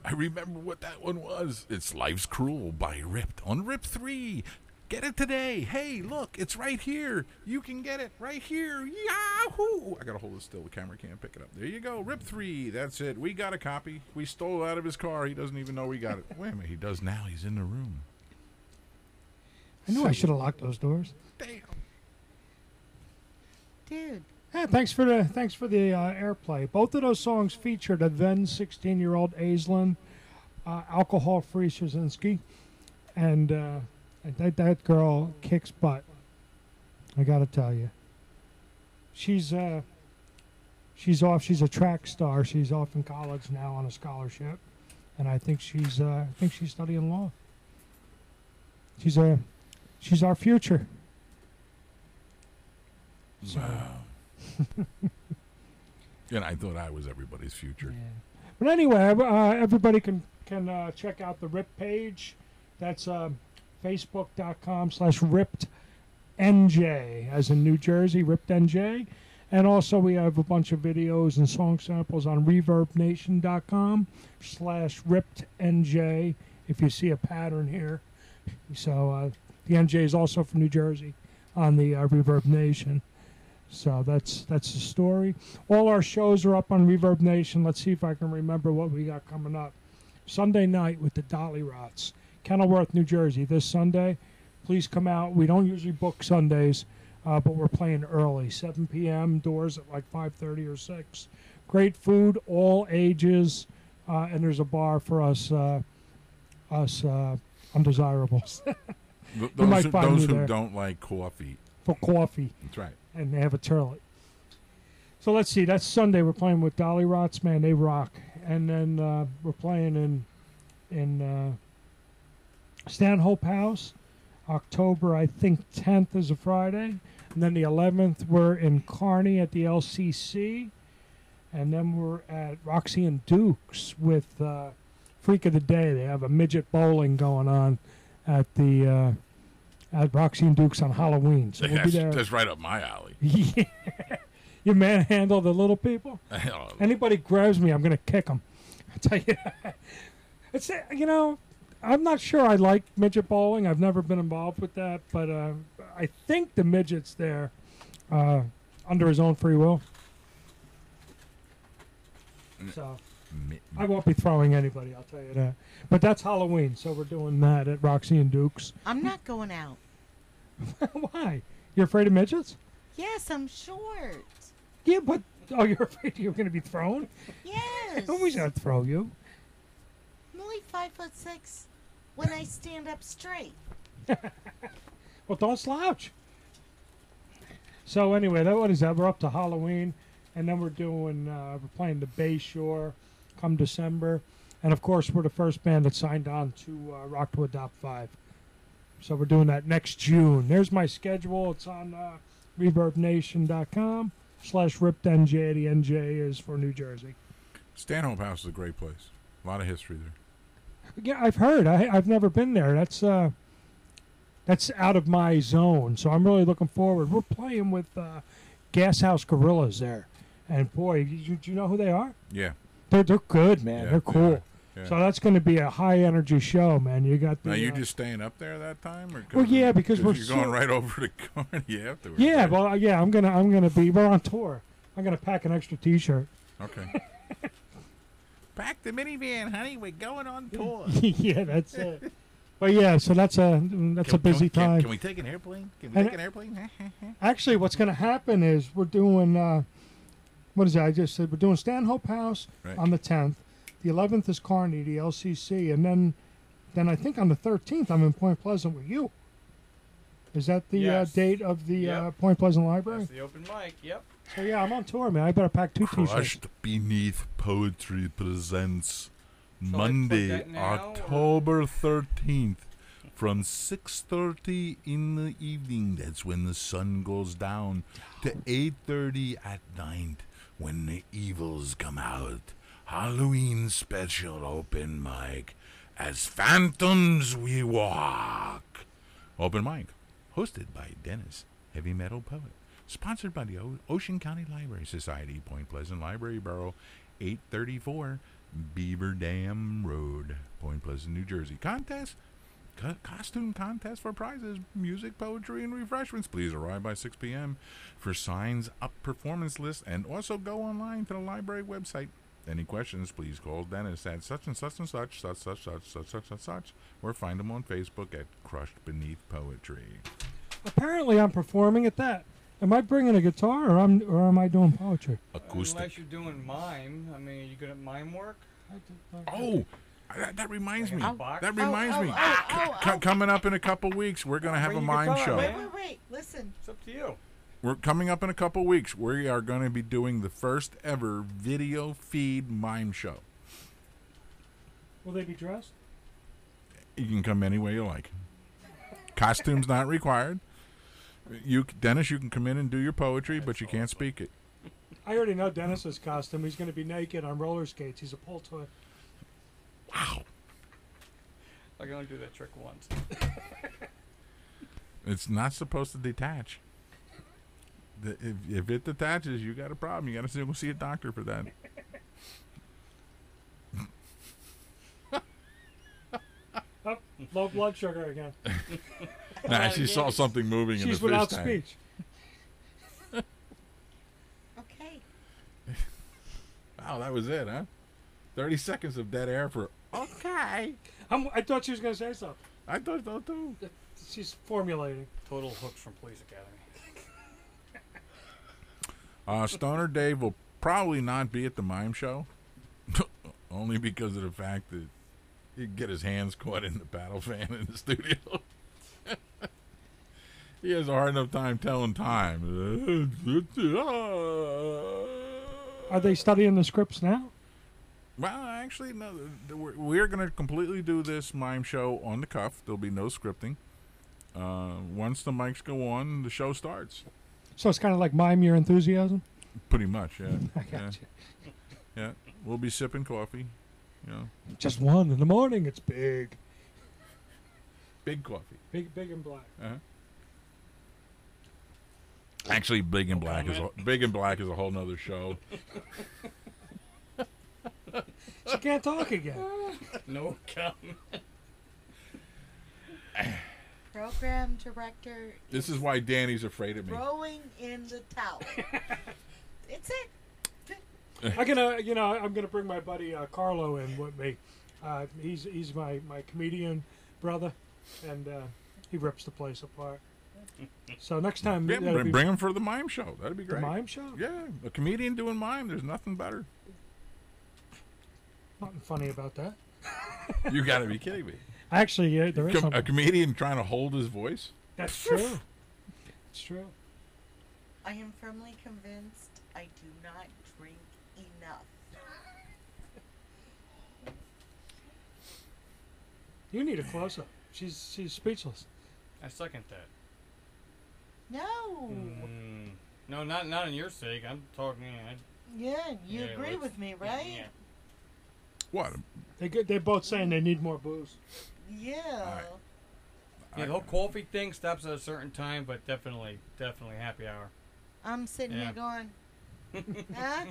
I remember what that one was. It's Life's Cruel by Ripped on Rip 3. Get it today. Hey, look, it's right here. You can get it right here. Yahoo! I got to hold it still. The camera can't pick it up. There you go. Rip 3. That's it. We got a copy. We stole it out of his car. He doesn't even know we got it. Wait a minute. He does now. He's in the room. I knew I should have locked those doors. Damn. Dude. Yeah, thanks for the airplay. Both of those songs featured a then 16-year-old Aislinn, alcohol-free Straczynski, and that girl kicks butt. I got to tell you, she's off. She's a track star. She's off in college now on a scholarship, and I think she's studying law. She's our future. So. Wow. And I thought I was everybody's future. Yeah. But anyway, everybody can check out the RIP page. That's facebook.com/RippedNJ, as in New Jersey, RippedNJ. And also we have a bunch of videos and song samples on ReverbNation.com/RippedNJ, if you see a pattern here. So the NJ is also from New Jersey on the Reverb Nation. So that's the story. All our shows are up on Reverb Nation. Let's see if I can remember what we got coming up. Sunday night with the Dolly Rots, Kenilworth, New Jersey, this Sunday. Please come out. We don't usually book Sundays, but we're playing early, 7 p.m., doors at like 5:30 or 6. Great food, all ages, and there's a bar for us undesirables. Those who don't like coffee. For coffee. That's right. And they have a turlet. So let's see. That's Sunday. We're playing with Dolly Rots. Man, they rock. And then we're playing in Stanhope House. October, I think 10th is a Friday. And then the 11th, we're in Kearney at the LCC. And then we're at Roxy and Duke's with Freak of the Day. They have a midget bowling going on at the at Roxy and Duke's on Halloween. So we'll be there. That's right up my alley. Yeah. You manhandle the little people? Anybody grabs me, I'm going to kick them. I tell you that. It's, I'm not sure I like midget bowling. I've never been involved with that, but I think the midget's there under his own free will. So I won't be throwing anybody, I'll tell you that. But that's Halloween, so we're doing that at Roxy and Duke's. I'm not going out. Why? You're afraid of midgets? Yes, I'm short. Yeah, but you're afraid you're going to be thrown? Yes. Nobody's going to throw you. I'm only 5'6" when I stand up straight. Well, don't slouch. So anyway, what is that? We're up to Halloween, and then we're playing the Bay Shore come December. And, of course, we're the first band that signed on to Rock to Adopt 5. So we're doing that next June. There's my schedule. It's on ReverbNation.com/RippedNJ. The NJ is for New Jersey. Stanhope House is a great place. A lot of history there. Yeah, I've heard. I've never been there. That's out of my zone. So I'm really looking forward. We're playing with Gas House Gorillas there. And, boy, do you know who they are? Yeah. They're good, man. Yeah, they're cool. Yeah. So that's going to be a high energy show, man. You got the. Now you just staying up there that time, or well, yeah, because we're going right over to Kearney afterwards. Yeah, right? well, yeah, I'm gonna be. We're on tour. I'm gonna pack an extra T-shirt. Okay. Pack the minivan, honey. We're going on tour. Yeah, that's it. But yeah, so that's a busy time. Can we take an airplane? Can we take an airplane? Actually, what's going to happen is we're doing. What is that? I just said we're doing Stanhope House on the 10th. The 11th is Kearney, the LCC, and then I think on the 13th I'm in Point Pleasant with you. Is that the date of the Point Pleasant Library? That's the open mic. Yep. So yeah, I'm on tour, man. I better pack 2 T-shirts. Crushed Beneath Poetry presents Monday, October 13th, from 6:30 in the evening. That's when the sun goes down, to 8:30 at night, when the evils come out. Halloween special open mic. As phantoms we walk. Open mic, hosted by Dennis, heavy metal poet. Sponsored by the Ocean County Library Society, Point Pleasant Library Borough, 834 Beaver Dam Road, Point Pleasant, New Jersey. Contest, costume contest for prizes, music, poetry, and refreshments. Please arrive by 6 p.m. for signs up performance list, and also go online to the library website. Any questions, please call Dennis at such and such and such, such, or find him on Facebook at Crushed Beneath Poetry. Apparently, I'm performing at that. Am I bringing a guitar, or am I doing poetry? Acoustic. Unless you're doing mime. I mean, are you good at mime work? Oh, that reminds me. Box? That reminds me. oh. Coming up in a couple weeks, we're going to have a Bring your mime guitar, show. man. Wait. Listen. It's up to you. We're coming up in a couple weeks. We are going to be doing the first ever video feed mime show. Will they be dressed? You can come any way you like. Costumes not required. Dennis, you can come in and do your poetry, but you can't speak it. I already know Dennis's costume. He's going to be naked on roller skates. He's a pull toy. Wow. I can only do that trick once. It's not supposed to detach. If it detaches, you got a problem. You got to go see a doctor for that. Oh, low blood sugar again. Nah, she saw something moving in the She's fish without tank. speech. Okay. Wow, that was it, huh? 30 seconds of dead air for okay. I thought she was going to say something. I thought so too. She's formulating. Total hooks from Police Academy. Stoner Dave will probably not be at the mime show, only because of the fact that he'd get his hands caught in the paddle fan in the studio. He has a hard enough time telling time. Are they studying the scripts now? Well, actually, no. We're going to completely do this mime show on the cuff. There'll be no scripting. Once the mics go on, the show starts. So it's kind of like Mime Your Enthusiasm? Pretty much, yeah. I got Yeah. you. Yeah, we'll be sipping coffee. You know, Just one in the morning. It's big. big coffee. Big and black. Uh-huh. Actually, Big and Black is a whole nother show. She can't talk again. No comment. Program director This is why Danny's afraid of me. throwing in the towel. It's it. I'm gonna bring my buddy Carlo in with me. He's my comedian brother, and he rips the place apart. So next time, Yeah, that'll be bring him for the mime show. That'd be the great. mime show. Yeah, a comedian doing mime. There's nothing better. Nothing funny about that. You got to be kidding me. Actually, yeah, there is A something. comedian trying to hold his voice. That's true. It's true. I am firmly convinced I do not drink enough. You need a close up. She's speechless. I second that. No. No, not in your sake. I'm talking. Yeah, you Yeah, agree let's- with me, right? Yeah. What? They're both saying they need more booze. Yeah. Yeah, the whole coffee thing stops at a certain time, but definitely happy hour. I'm sitting Yeah. here going, huh?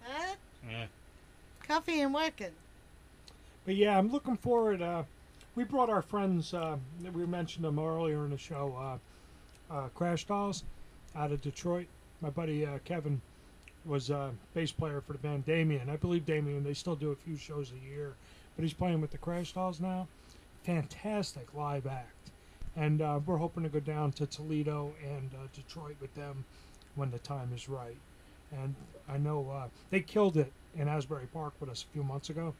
Huh? Yeah. Coffee and working. But yeah, I'm looking forward. We brought our friends. We mentioned them earlier in the show. Crash Dolls out of Detroit. My buddy Kevin was bass player for the band Damien. I believe Damien. They still do a few shows a year, but he's playing with the Crash Dolls now. Fantastic live act, and we're hoping to go down to Toledo and Detroit with them when the time is right. And I know they killed it in Asbury Park with us a few months ago.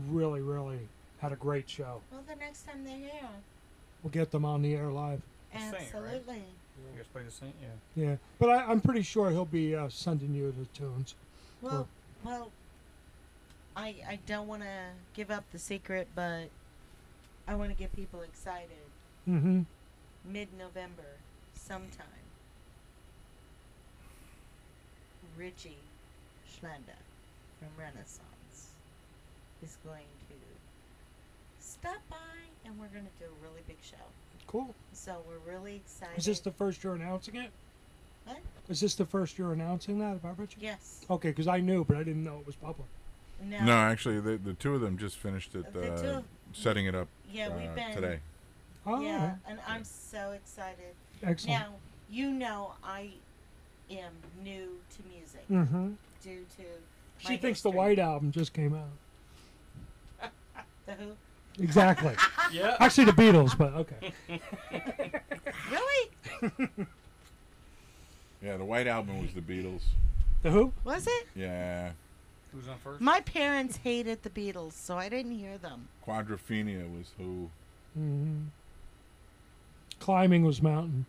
Really, really had a great show. Well, the next time they're here. We'll get them on the air live. The Saint, right? Absolutely. You guys play the Saint? Yeah. Yeah, but I'm pretty sure he'll be sending you the tunes. Well, I don't want to give up the secret, but I want to get people excited. Mm-hmm. Mid-November, sometime. Richie Schlenda from Renaissance is going to stop by, and we're going to do a really big show. Cool. So we're really excited. Is this the first you're announcing it? What? Is this the first you're announcing that about Richard? Yes. Okay, because I knew, but I didn't know it was public. No. No, actually, the two of them just finished it, The two- setting it up Yeah, we've been today. Oh, Yeah, and I'm so excited. excellent. Now, you know I am new to music Mm-hmm. due to She my thinks the history. White Album just came out. The Who? Exactly. Yeah. Actually, the Beatles, but okay. Really? Yeah, the White Album was the Beatles. The Who? Was it? Yeah, Who's on first? My parents hated the Beatles, so I didn't hear them. Quadrophenia was who. Mm-hmm. Climbing was Mountain.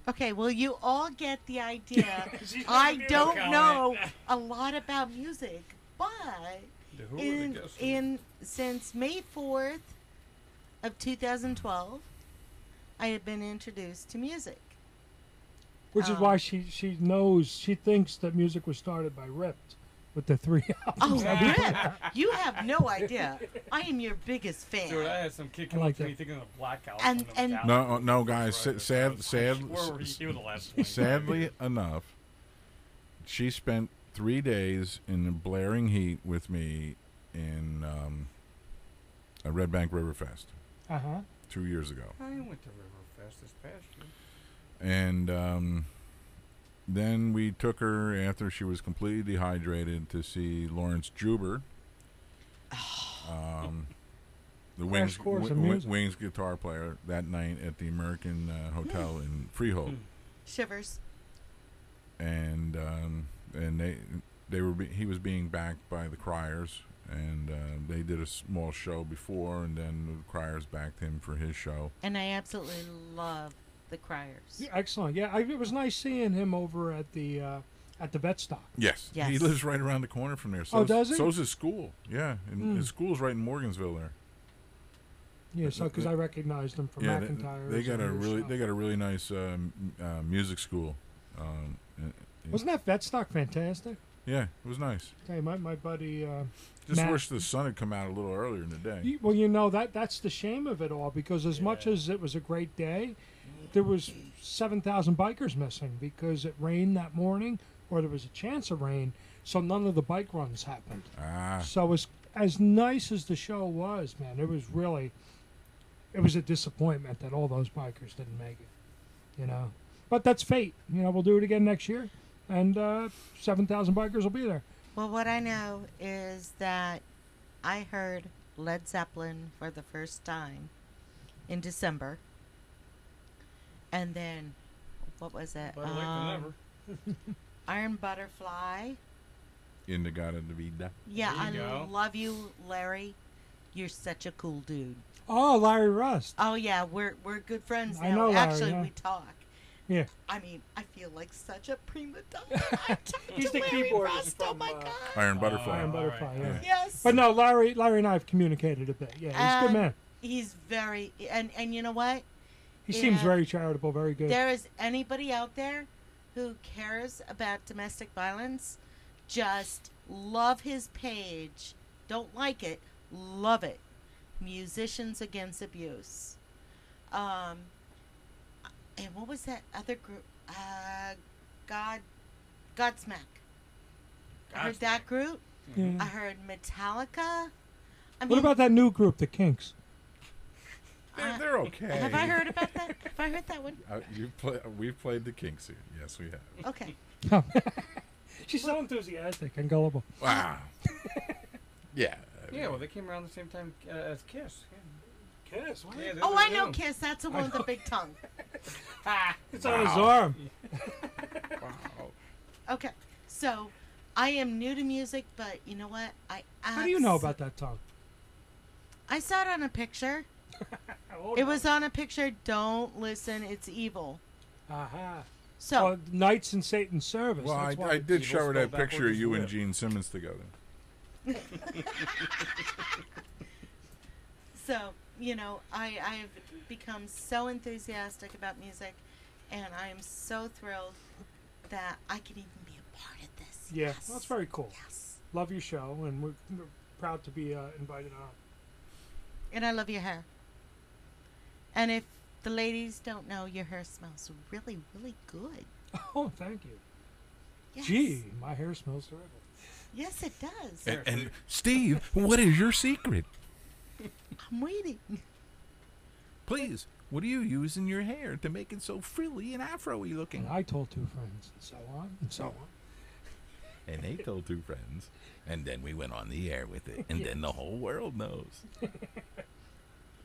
Okay, well, you all get the idea. She's I making me don't comment. know a lot about music, but The Who or the Guess Who? since May 4th of 2012, I have been introduced to music. Which is why she thinks that music was started by Ripped with the 3 albums. Oh, Rip, you have no idea. I am your biggest fan. Dude, I had some kid I come like up to me that. thinking of the Blackout. And- from the and- Metallica No, guys. record. Where were you the last 20 Sadly enough, she spent 3 days in the blaring heat with me in a Red Bank River Fest Uh-huh. 2 years ago. I went to Riverfest this past year. And then we took her after she was completely dehydrated to see Lawrence Juber, the Crash course in music. Wings guitar player, that night at the American Hotel in Freehold, Shivers. and he was being backed by the Criers, and they did a small show before, and then the Criers backed him for his show. And I absolutely love the Criers. Yeah, excellent. Yeah, it was nice seeing him over at the vet stock. Yes. Yes. He lives right around the corner from there. Oh, does he? So's his school. Yeah, and his school's right in Morgansville there. Yeah, so because I recognized him from Yeah, McIntyre. they got a really nice music school. Wasn't that vet stock fantastic? Yeah, it was nice. Hey, my buddy. Just Matt- wish the sun had come out a little earlier in the day. Well, that's the shame of it all, because as much as it was a great day, there was 7,000 bikers missing because it rained that morning, or there was a chance of rain, so none of the bike runs happened. Ah, So as nice as the show was, man, it was a disappointment that all those bikers didn't make it, But that's fate. We'll do it again next year, and 7,000 bikers will be there. Well, what I know is that I heard Led Zeppelin for the first time in December. And then, what was it? Better late than never. Iron Butterfly. Indigada de Vida. Yeah, There I you go. love you, Larry. You're such a cool dude. Oh, Larry Rust. Oh yeah, we're good friends now. I know Larry, Actually, yeah. we talk. Yeah. I mean, I feel like such a prima donna. I talk He's to the Larry keyboardist Rust. Oh from, my god. Iron Butterfly. Iron all Butterfly, right, yeah. all right. Yes. But no, Larry and I have communicated a bit. Yeah, he's a good man. He's very and you know what? He seems Yeah. very charitable, very good. There is anybody out there who cares about domestic violence, just love his page. Don't like it, love it. Musicians Against Abuse. And what was that other group? Godsmack. I heard that group. Yeah. I heard Metallica. I What about that new group, the Kinks? They're okay. Have I heard about that? Have I heard that one? We've played the Kinks here. Yes, we have. Okay. She's so enthusiastic and gullible. Wow. Yeah. Yeah, well, they came around the same time as Kiss. Kiss? What? Yeah, they're Oh, the I know new- Kiss. That's the one with the big tongue. It's on his arm. Wow. Okay, so I am new to music, but you know what? How do you know about that tongue? I saw it on a picture. It was on a picture. Don't listen. It's evil. Aha. So Oh, Knights in Satan's Service. Well, That's why. I did Evil show her that spelled picture of backwards you is and whip. Gene Simmons together. So, I have become so enthusiastic about music, and I am so thrilled that I can even be a part of this. Yeah, Yes. well, that's very cool. Yes. Love your show, and we're proud to be invited on. And I love your hair. And if the ladies don't know, your hair smells really, really good. Oh, thank you. Yes. Gee, my hair smells terrific. Yes, it does. And Steve, what is your secret? I'm waiting. Please, what do you use in your hair to make it so frilly and afro-y looking? And I told two friends, and so on, and so on. And they told two friends, and then we went on the air with it, and then the whole world knows.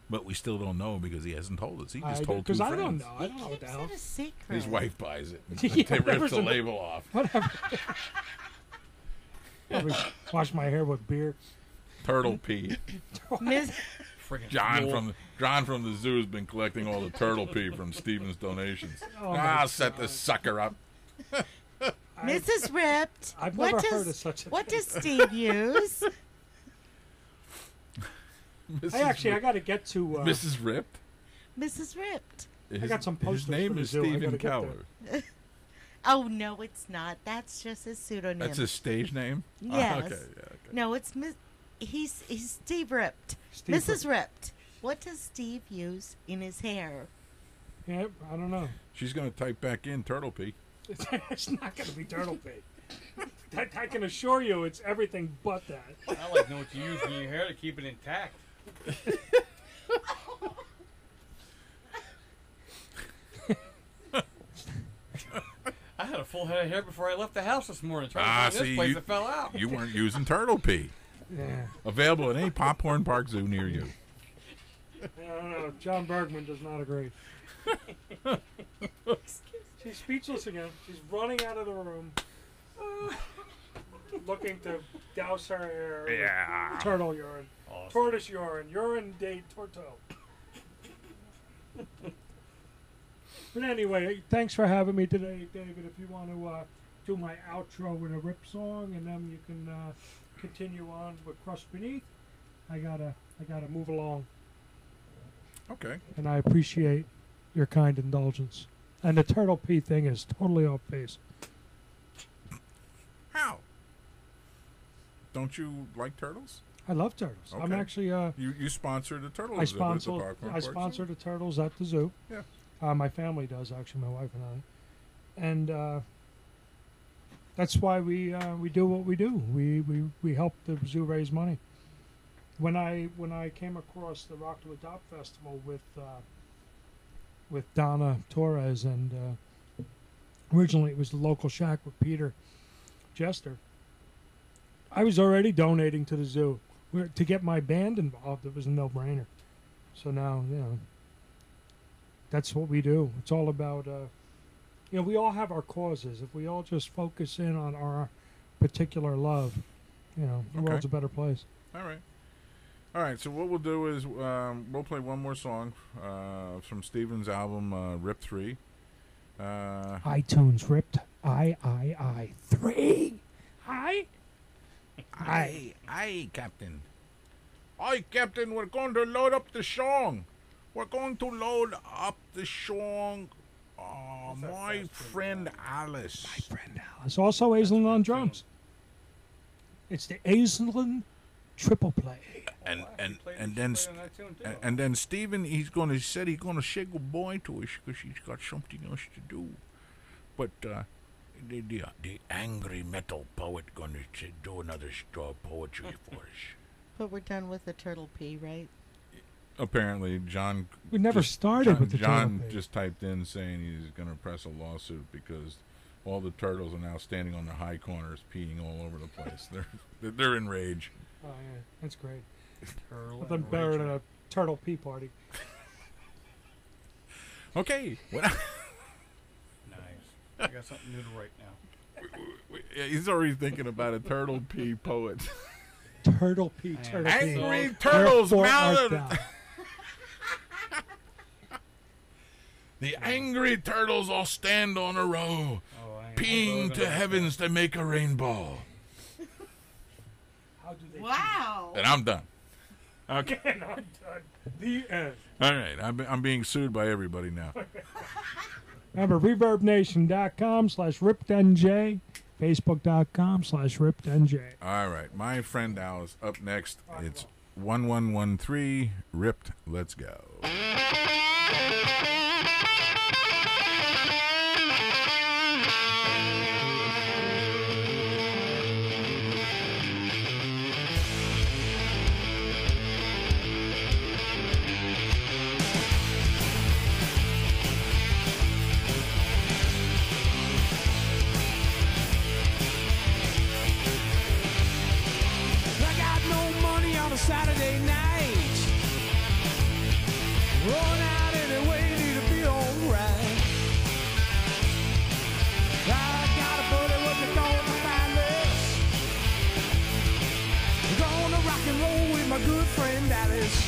But we still don't know because he hasn't told us. He just told two friends. Because I don't know. I don't know what the Keeps hell. it a secret. His wife buys it. Yeah, They rip whatever's the in- label off. Whatever. Probably wash my hair with beer. Turtle pee. Miss- Friggin' John from the zoo has been collecting all the turtle pee from Steven's donations. Oh, I'll set this sucker up. Mrs. Ripped. I've what never does, heard of such a What thing. does Steve use? I got to get to. Mrs. Ripped. Mrs. Ripped. His, got some posters His name for the is zoo. I Stephen gotta get Keller. Oh no, it's not. That's just his pseudonym. That's his stage name. Yes. Oh, okay. Yeah. Okay. No, it's he's Steve Ripped. Steve Mrs. Ripped. What does Steve use in his hair? Yeah, I don't know. She's gonna type back in turtle pee. It's not going to be turtle pee. I can assure you, it's everything but that. I like to know what you use in your hair to keep it intact. I had a full head of hair before I left the house this morning. Trying to find this place that fell out. You weren't using turtle pee. Yeah. Available at any Popcorn Park Zoo near you. I don't know. John Bergman does not agree. She's speechless again. She's running out of the room, looking to douse her hair with turtle urine, Awesome. tortoise urine de torto. But anyway, thanks for having me today, David. If you want to do my outro with a rip song, and then you can continue on with Crust Beneath, I gotta move along. Okay. And I appreciate your kind indulgence. And the turtle pee thing is totally off base. How? Don't you like turtles? I love turtles. I'm Okay. actually You sponsor the turtle I exhibit at the sponsor Popcorn I Park Zoo? sponsor the turtles at the zoo. Yeah. My family does, actually, my wife and I. And that's why we do what we do. We help the zoo raise money. When I came across the Rock to Adopt Festival with Donna Torres, and originally it was the local shack with Peter Jester, I was already donating to the zoo. To get my band involved, it was a no-brainer. So now, that's what we do. It's all about, we all have our causes. If we all just focus in on our particular love, the world's a better place. All right, so what we'll do is we'll play one more song from Steven's album, Rip 3. iTunes ripped I 3. Hi. Aye, Captain. Aye, Captain, we're going to load up the song. We're going to load up the song. My friend Alice. It's also Aislinn on drums. It's the Aislinn triple play. And then Steven, he's gonna say goodbye to us because he's got something else to do. But the angry metal poet gonna do another poetry for us. But we're done with the turtle pee, right? Apparently, John. We never started with the John turtle pee. just typed in saying he's gonna press a lawsuit because all the turtles are now standing on their high corners, peeing all over the place. They're in rage. Oh yeah, that's great. Turtle Nothing and better Rachel. than a turtle pee party. Okay. Nice. I got something new to write now. Yeah, he's already thinking about a turtle pee poet. Turtle pee, turtle pee. Angry turtles Wherefore art mounted. thou? The angry turtles all stand on a row, peeing to heavens to make a rainbow. How do they Wow. And I'm done. Okay. pee? And I'm done. The end. All right. I'm being sued by everybody now. Remember, ReverbNation.com/RippedNJ, Facebook.com/RippedNJ. All right. My friend Alice up next. It's 1113 Ripped. Let's go. friend Alice.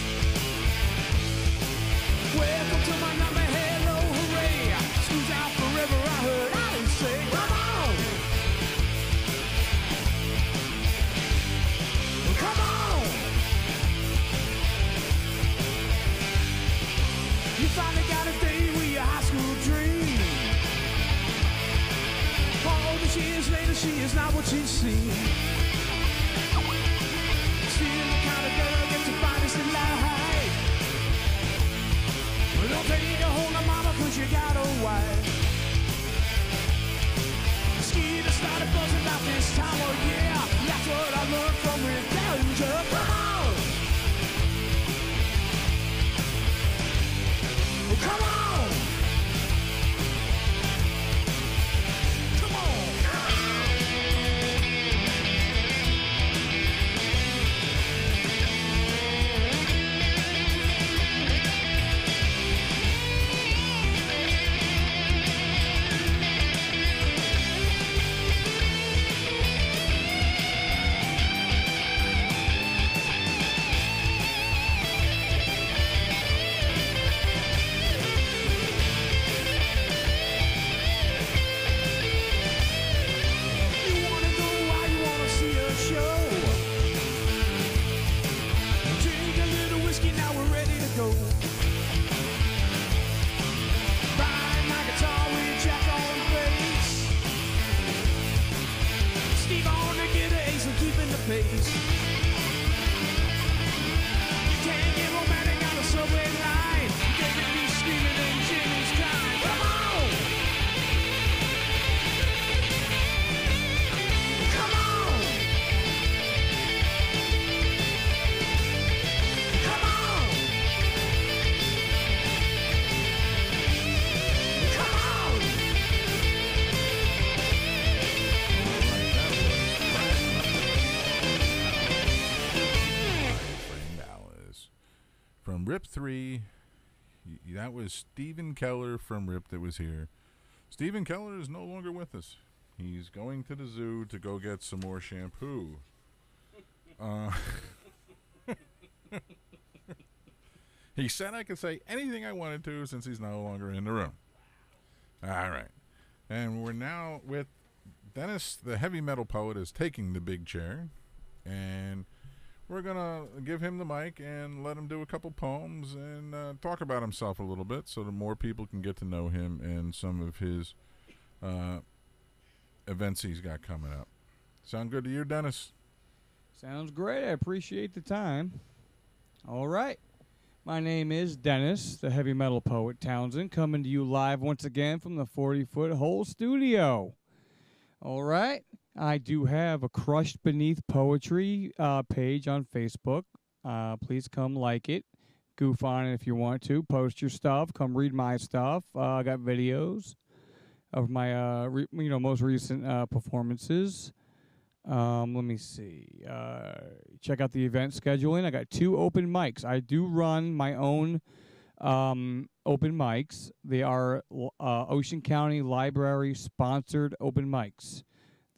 Welcome to my number, hello, hooray. School's out forever, I heard Alice say, come on. Come on. You finally got a day with your high school dream. All these years later, she is not what she seemed. Still the kind of girl gets the finest in life. But don't take her home to mama, cause you got a wife. Skeeter started buzzing about this time of year. That's what I learned from rebellion. Come on! Come on! Come on! You wanna go why you wanna see a show? Drink a little whiskey, now we're ready to go. Ride my guitar with Jack on bass. Steve on to get an ace and keeping the pace. You can't get romantic on the subway line. David be screaming and Jimmy's crying. Come on! Come on! Come on! Come on! Friend Alice. From Rip 3, that was Stephen Keller from Rip that was here. Stephen Keller is no longer with us. He's going to the zoo to go get some more shampoo. He said I could say anything I wanted to since he's no longer in the room. All right. And we're now with Dennis, the heavy metal poet, is taking the big chair. And we're going to give him the mic and let him do a couple poems and talk about himself a little bit so that more people can get to know him and some of his events he's got coming up. Sound good to you, Dennis? Sounds great. I appreciate the time. All right. My name is Dennis, the heavy metal poet Townsend, coming to you live once again from the 40-foot hole studio. All right. I do have a Crushed Beneath Poetry page on Facebook. Please come like it. Goof on it if you want to. Post your stuff. Come read my stuff. I got videos of my most recent performances. Let me see. Check out the event scheduling. I got 2 open mics. I do run my own open mics. They are Ocean County Library sponsored open mics.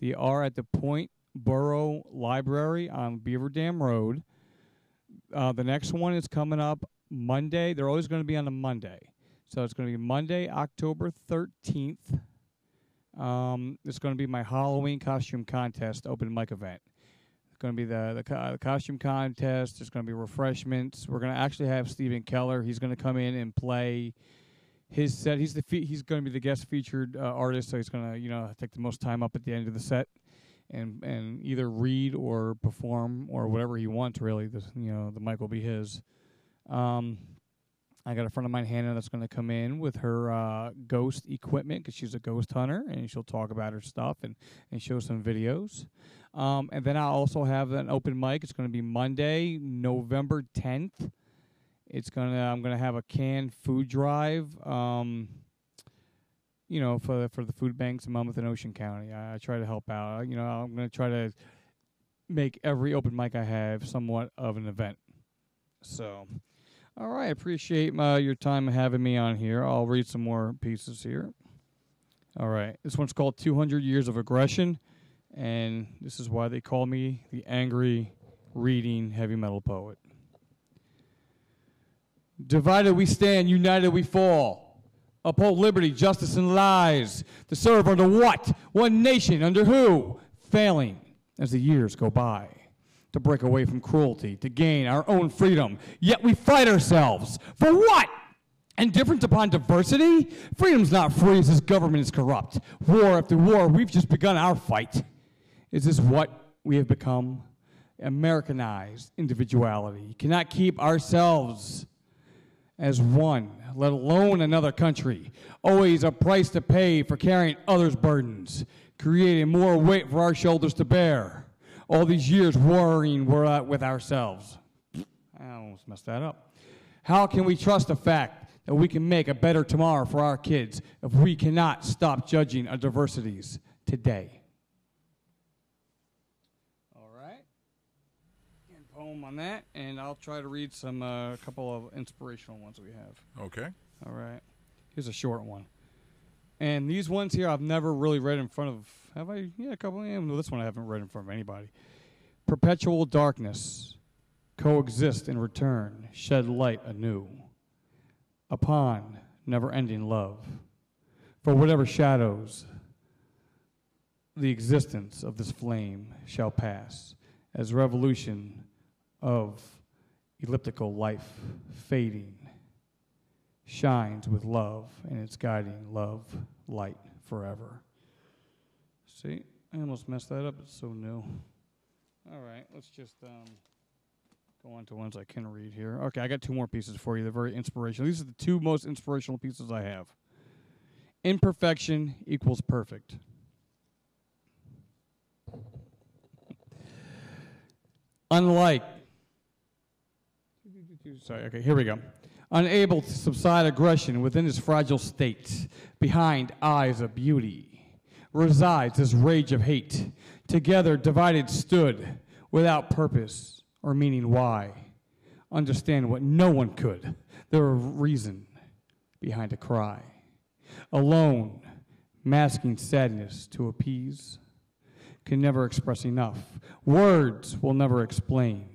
They are at the Point Borough Library on Beaver Dam Road. The next one is coming up Monday. They're always going to be on a Monday. So it's going to be Monday, October 13th. It's going to be my Halloween costume contest open mic event. It's going to be the costume contest. There's going to be refreshments. We're going to actually have Stephen Keller. He's going to come in and play his set. He's going to be the guest featured artist, so he's going to take the most time up at the end of the set and either read or perform or whatever he wants. Really, the mic will be his. I got a friend of mine, Hannah, that's going to come in with her ghost equipment because she's a ghost hunter, and she'll talk about her stuff and show some videos. And then I also have an open mic. It's going to be Monday, November 10th. I'm going to have a canned food drive, for the food banks in Monmouth and Ocean County. I try to help out. I'm going to try to make every open mic I have somewhat of an event. So, all right. I appreciate your time having me on here. I'll read some more pieces here. All right. This one's called 200 Years of Aggression, and this is why they call me the angry reading heavy metal poet. Divided we stand, united we fall. Uphold liberty, justice, and lies. To serve under what? One nation, under who? Failing as the years go by. To break away from cruelty, to gain our own freedom. Yet we fight ourselves. For what? Indifference upon diversity? Freedom's not free as this government is corrupt. War after war, we've just begun our fight. Is this what we have become? Americanized individuality. You cannot keep ourselves as one, let alone another country. Always a price to pay for carrying others' burdens, creating more weight for our shoulders to bear. All these years worrying we're at with ourselves. I almost messed that up. How can we trust the fact that we can make a better tomorrow for our kids if we cannot stop judging our diversities today? All right. And poem on that, and I'll try to read some a couple of inspirational ones we have. Okay. All right. Here's a short one. And these ones here I've never really read in front of, have I? Yeah, a couple. Yeah, no, this one I haven't read in front of anybody. Perpetual darkness, coexist in return, shed light anew upon never-ending love. For whatever shadows the existence of this flame shall pass, as revolution of elliptical life fading shines with love and its guiding love light forever. See, I almost messed that up. It's so new. All right, let's just go on to ones I can read here. Okay, I got two more pieces for you. They're very inspirational. These are the two most inspirational pieces I have. Imperfection equals perfect. Unlike, sorry, okay, here we go. Unable to subside aggression within this fragile state, behind eyes of beauty, resides this rage of hate. Together divided stood, without purpose or meaning why. Understand what no one could. There a reason behind a cry. Alone, masking sadness to appease, can never express enough. Words will never explain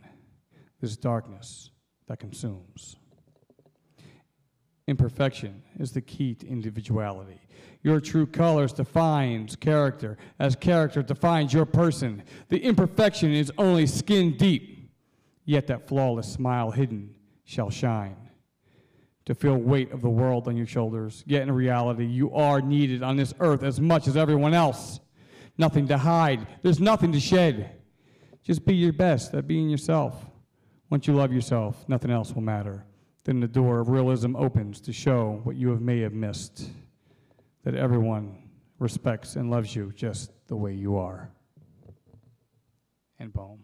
this darkness that consumes. Imperfection is the key to individuality. Your true colors defines character, as character defines your person. The imperfection is only skin deep, yet that flawless smile hidden shall shine. To feel weight of the world on your shoulders, yet in reality you are needed on this earth as much as everyone else. Nothing to hide, there's nothing to shed. Just be your best at being yourself. Once you love yourself, nothing else will matter. Then the door of realism opens to show what you may have missed, that everyone respects and loves you just the way you are. End poem.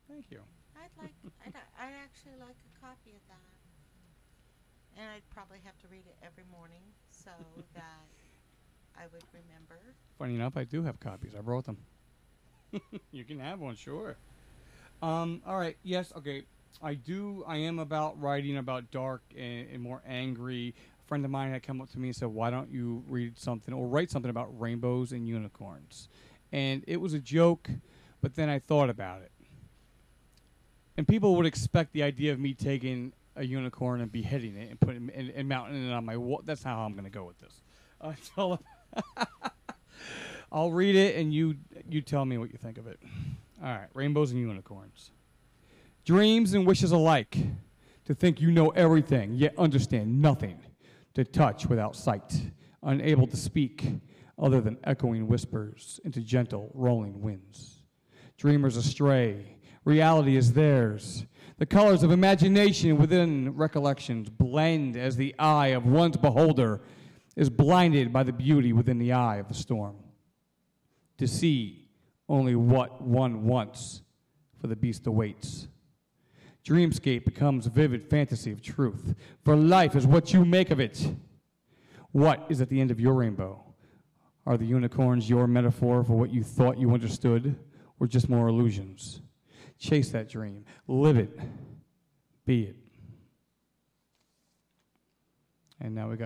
Thank you. I'd actually like a copy of that. And I'd probably have to read it every morning so that I would remember. Funny enough, I do have copies. I brought them. You can have one, sure. All right. Yes. Okay. I am about writing about dark and more angry. A friend of mine had come up to me and said, "Why don't you read something or write something about rainbows and unicorns?" And it was a joke, but then I thought about it. And people would expect the idea of me taking a unicorn and beheading it and putting it and mounting it on my wall. That's how I'm going to go with this. I'll read it and you tell me what you think of it. All right, rainbows and unicorns. Dreams and wishes alike, to think you know everything, yet understand nothing, to touch without sight, unable to speak, other than echoing whispers into gentle rolling winds. Dreamers astray, reality is theirs. The colors of imagination within recollections blend as the eye of one's beholder is blinded by the beauty within the eye of the storm. To see only what one wants, for the beast awaits. Dreamscape becomes a vivid fantasy of truth, for life is what you make of it. What is at the end of your rainbow? Are the unicorns your metaphor for what you thought you understood, or just more illusions? Chase that dream. Live it. Be it. And now you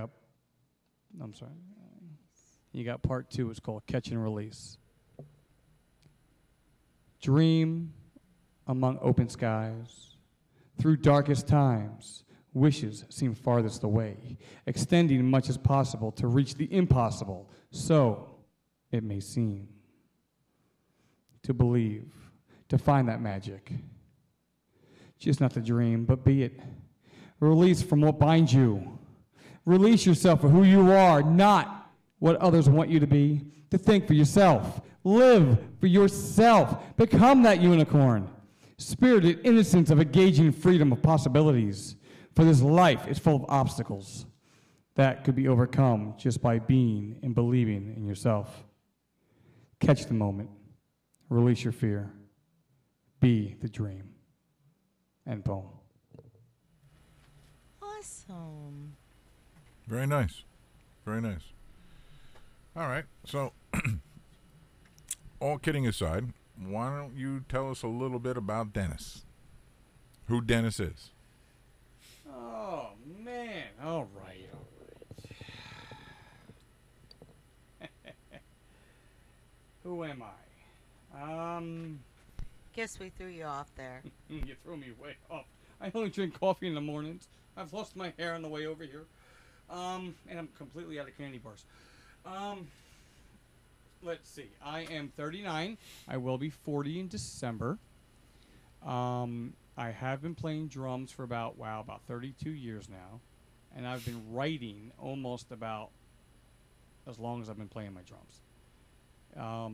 got part two. It's called Catch and Release. Dream among open skies. Through darkest times, wishes seem farthest away, extending much as possible to reach the impossible, so it may seem. To believe, to find that magic. Just not to dream, but be it. Release from what binds you. Release yourself for who you are, not what others want you to be. To think for yourself. Live for yourself. Become that unicorn. Spirited innocence of engaging freedom of possibilities. For this life is full of obstacles that could be overcome just by being and believing in yourself. Catch the moment. Release your fear. Be the dream. End poem. Awesome. Very nice. Very nice. All right. So, all kidding aside, why don't you tell us a little bit about Dennis? Who Dennis is? Oh, man. All right. Who am I? Guess we threw you off there. You threw me way off. I only drink coffee in the mornings. I've lost my hair on the way over here. And I'm completely out of candy bars. Let's see. I am 39. I will be 40 in December. I have been playing drums for about 32 years now. And I've been writing almost about as long as I've been playing my drums.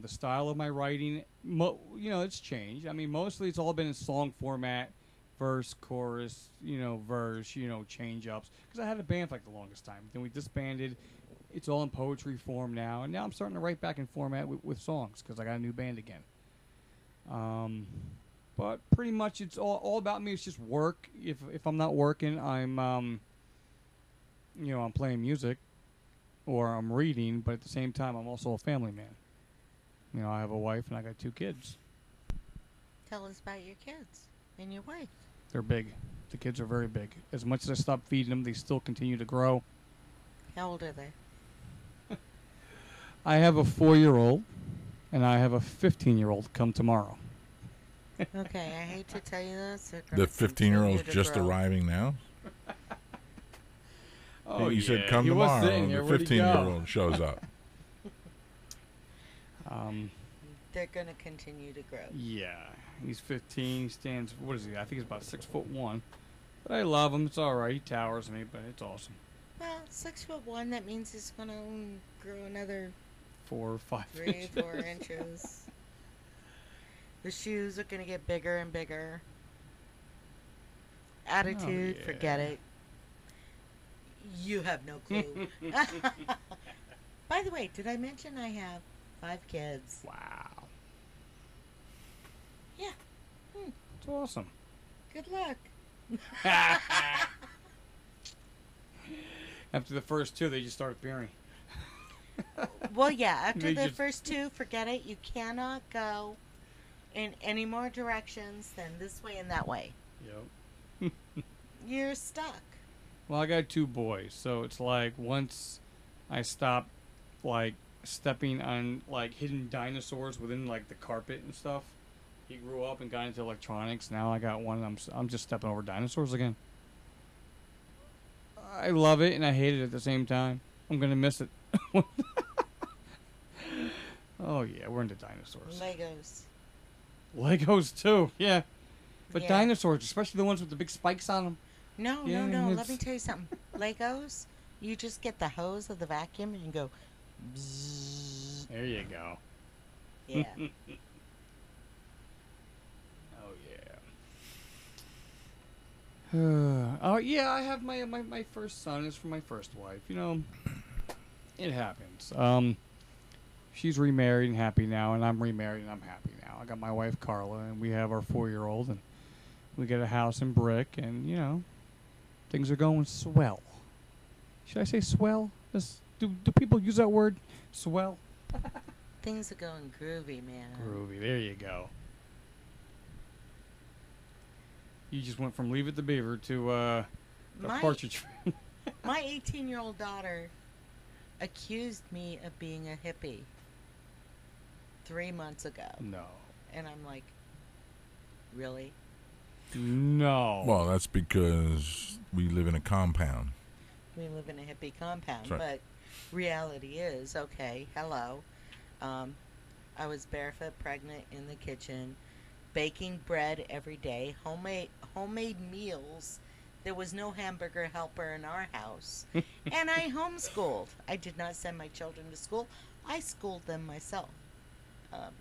The style of my writing, it's changed. I mean, mostly it's all been in song format, verse, chorus, verse, change-ups. Because I had a band for like the longest time. Then we disbanded. It's all in poetry form now. And now I'm starting to write back in format with songs because I got a new band again. But pretty much it's all about me. It's just work. If I'm not working, I'm playing music or I'm reading. But at the same time, I'm also a family man. I have a wife and I got 2 kids. Tell us about your kids and your wife. They're big. The kids are very big. As much as I stop feeding them, they still continue to grow. How old are they? I have a 4-year-old and I have a 15-year-old come tomorrow. Okay, I hate to tell you this. The 15-year-old's just arriving now? Oh, you said come tomorrow. The 15-year-old shows up. They're going to continue to grow. Yeah, he's 15. He stands, what is he? I think he's about 6'1". But I love him. It's all right. He towers me, but it's awesome. Well, 6'1", that means he's going to grow another 4 or 5 3, 4 inches. The shoes are going to get bigger and bigger. Attitude, yeah. Forget it. You have no clue. By the way, did I mention I have 5 kids? Wow. Yeah. It's awesome. Good luck. After the first 2, they just start appearing. Well, yeah, after They the just- first 2, forget it. You cannot go in any more directions than this way and that way. Yep. You're stuck. Well, I got 2 boys, so it's like once I stop, like, stepping on, like, hidden dinosaurs within, like, the carpet and stuff. He grew up and got into electronics. Now I got one, and I'm just stepping over dinosaurs again. I love it, and I hate it at the same time. I'm going to miss it. Oh, yeah, we're into dinosaurs. Legos. Legos, too, yeah. But Yeah. dinosaurs, especially the ones with the big spikes on them. No, Yeah, no. Let it's- me tell you something. Legos, you just get the hose of the vacuum and you go. Bzzz. There you go. Yeah. Oh yeah. Oh yeah, I have my first son is from my first wife. It happens. She's remarried and happy now, and I'm remarried and I'm happy now. I got my wife Carla, and we have our 4-year-old, and we get a house in brick, and things are going swell. Should I say swell? Do people use that word? Swell? Things are going groovy, man. Groovy. There you go. You just went from Leave It to Beaver to the My- Partridge. My 18-year-old daughter accused me of being a hippie 3 months ago. No. And I'm like, Really? No. Well, that's because we live in a compound. We live in a hippie compound, That's right. but reality is, okay, hello. I was barefoot, pregnant in the kitchen, baking bread every day, homemade meals. There was no hamburger helper in our house. And I homeschooled. I did not send my children to school. I schooled them myself. Um,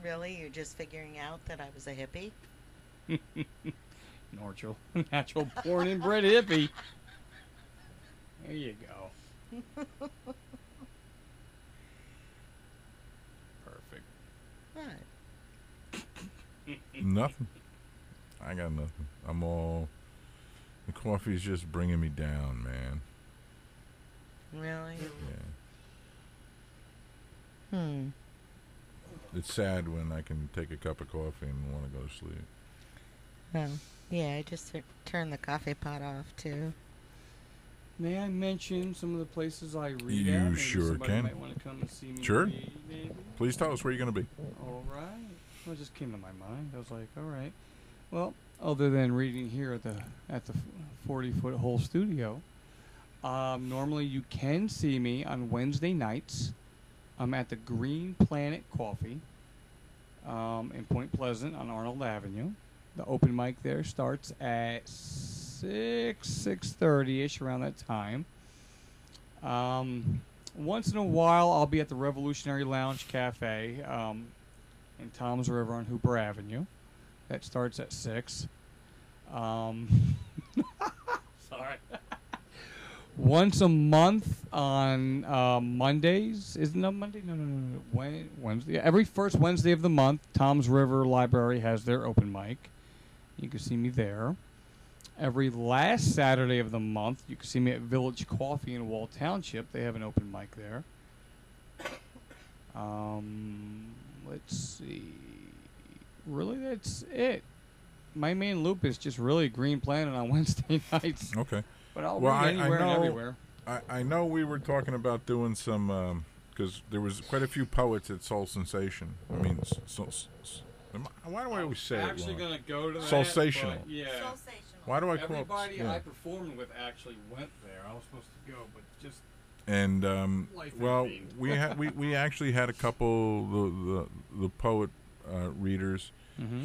really? You're just figuring out that I was a hippie? Natural born and bred hippie. There you go. Perfect. What? Nothing. I got nothing. I'm all. The coffee's just bringing me down, man. Really? Yeah. Hmm. It's sad when I can take a cup of coffee and want to go to sleep. Well, yeah, I just turned the coffee pot off, too. May I mention some of the places I read You at? Maybe sure somebody can. might want to come and see me Sure. read, maybe? Please tell us where you're going to be. All right. Well, it just came to my mind. I was like, all right. Well, other than reading here at the 40-foot hole studio, normally you can see me on Wednesday nights. I'm at the Green Planet Coffee in Point Pleasant on Arnold Avenue. The open mic there starts at 6:30ish, around that time. Once in a while, I'll be at the Revolutionary Lounge Cafe in Toms River on Hooper Avenue. That starts at 6. Sorry. Once a month on Mondays. Isn't that Monday? No. Wednesday. Every first Wednesday of the month, Toms River Library has their open mic. You can see me there. Every last Saturday of the month, you can see me at Village Coffee in Wall Township. They have an open mic there. Let's see. Really, that's it. My main loop is just really Green Planet on Wednesday nights. Okay. But I'll Well, read anywhere and everywhere. I know we were talking about doing some, because there was quite a few poets at Soul Sensation. I mean, why do I always say I'm actually it wrong? going to go to that. Soulsational. but Yeah. Why do I call Everybody it? Yeah. I performed with actually went there. I was supposed to go, but just And life well, intervened. we actually had a couple the poet readers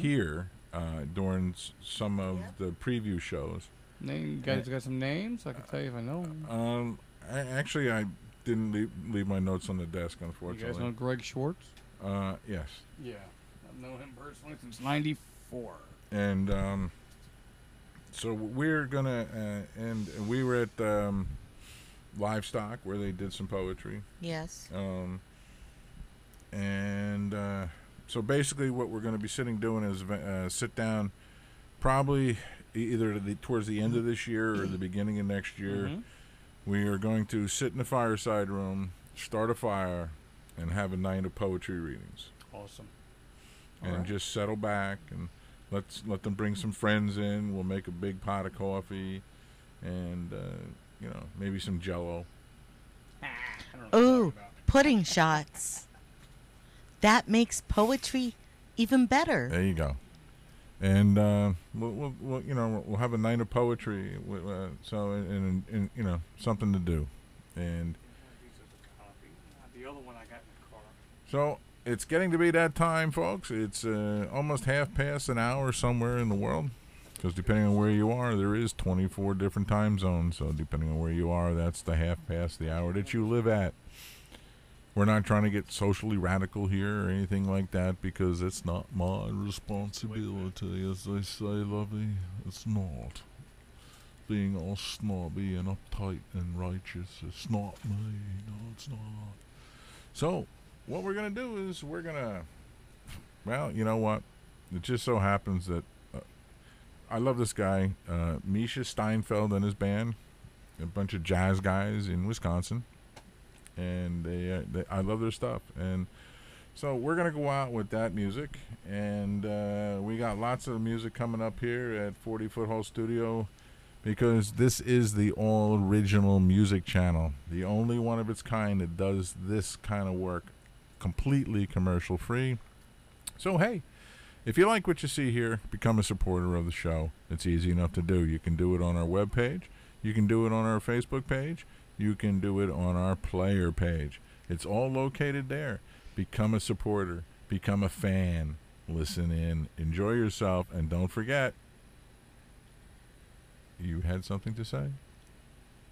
here during some of the preview shows. You guys got some names? I can tell you if I know 'em. Actually, I didn't leave my notes on the desk, You unfortunately. guys know Greg Schwartz? Yes. Yeah. I've known him personally since 94. And so we're gonna and we were at Livestock where they did some poetry. Yes. So basically, what we're going to be doing is sit down, probably either towards the end of this year or the beginning of next year. Mhm. We are going to sit in the fireside room, start a fire, and have a night of poetry readings, Awesome. and Alright. just settle back and let them bring some friends in. We'll make a big pot of coffee, and maybe some Jello. I don't know what you're Ooh, talking about. pudding shots. That makes poetry even better. There you go. And we'll have a night of poetry. And something to do. And The other one I got in the car. so it's getting to be that time, folks. It's almost half past an hour somewhere in the world. Because depending on where you are, there is 24 different time zones. So depending on where you are, that's the half past the hour that you live at. We're not trying to get socially radical here or anything like that, because it's not my responsibility, as they say, lovey. It's not. Being all snobby and uptight and righteous, it's not me. No, it's not. So, what we're going to do is well, you know what? It just so happens that I love this guy, Misha Steinfeld and his band, a bunch of jazz guys in Wisconsin. And I love their stuff, and so we're gonna go out with that music, and we got lots of music coming up here at 40-foot hole studio, because this is the all original music channel, the only one of its kind that does this kind of work completely commercial free. So hey, If you like what you see here, become a supporter of the show. It's easy enough to do. You can do it on our webpage. You can do it on our Facebook page. You can do it on our player page. It's all located there. Become a supporter. Become a fan. Listen in. Enjoy yourself. And don't forget, you had something to say?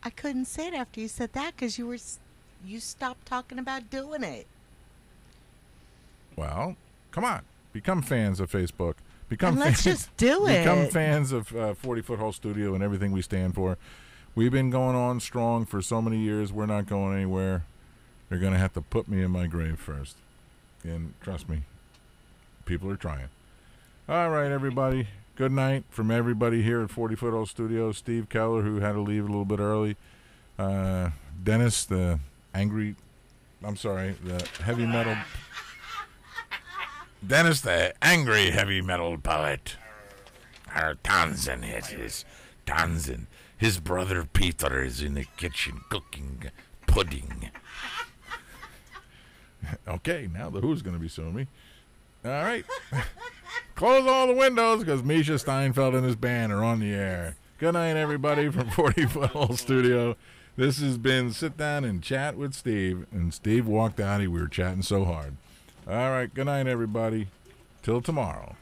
I couldn't say it after you said that because you stopped talking about doing it. Well, come on. Become fans of Facebook. And let's just do it. Become fans of 40 Foot Hole Studio and everything we stand for. We've been going on strong for so many years. We're not going anywhere. They're going to have to put me in my grave first. And trust me, people are trying. All right, everybody. Good night from everybody here at 40 Foot Hole Studio. Steve Keller, who had to leave a little bit early. Dennis, the heavy metal. Dennis, the angry heavy metal poet. Tanzen, it is. Tanzen. His brother Peter is in the kitchen cooking pudding. Okay, now the Who's going to be suing me. All right. Close all the windows because Misha Steinfeld and his band are on the air. Good night, everybody, from 40 Foot Hole Studio. This has been Sit Down and Chat with Steve. And Steve walked out. We were chatting so hard. All right. Good night, everybody. Till tomorrow.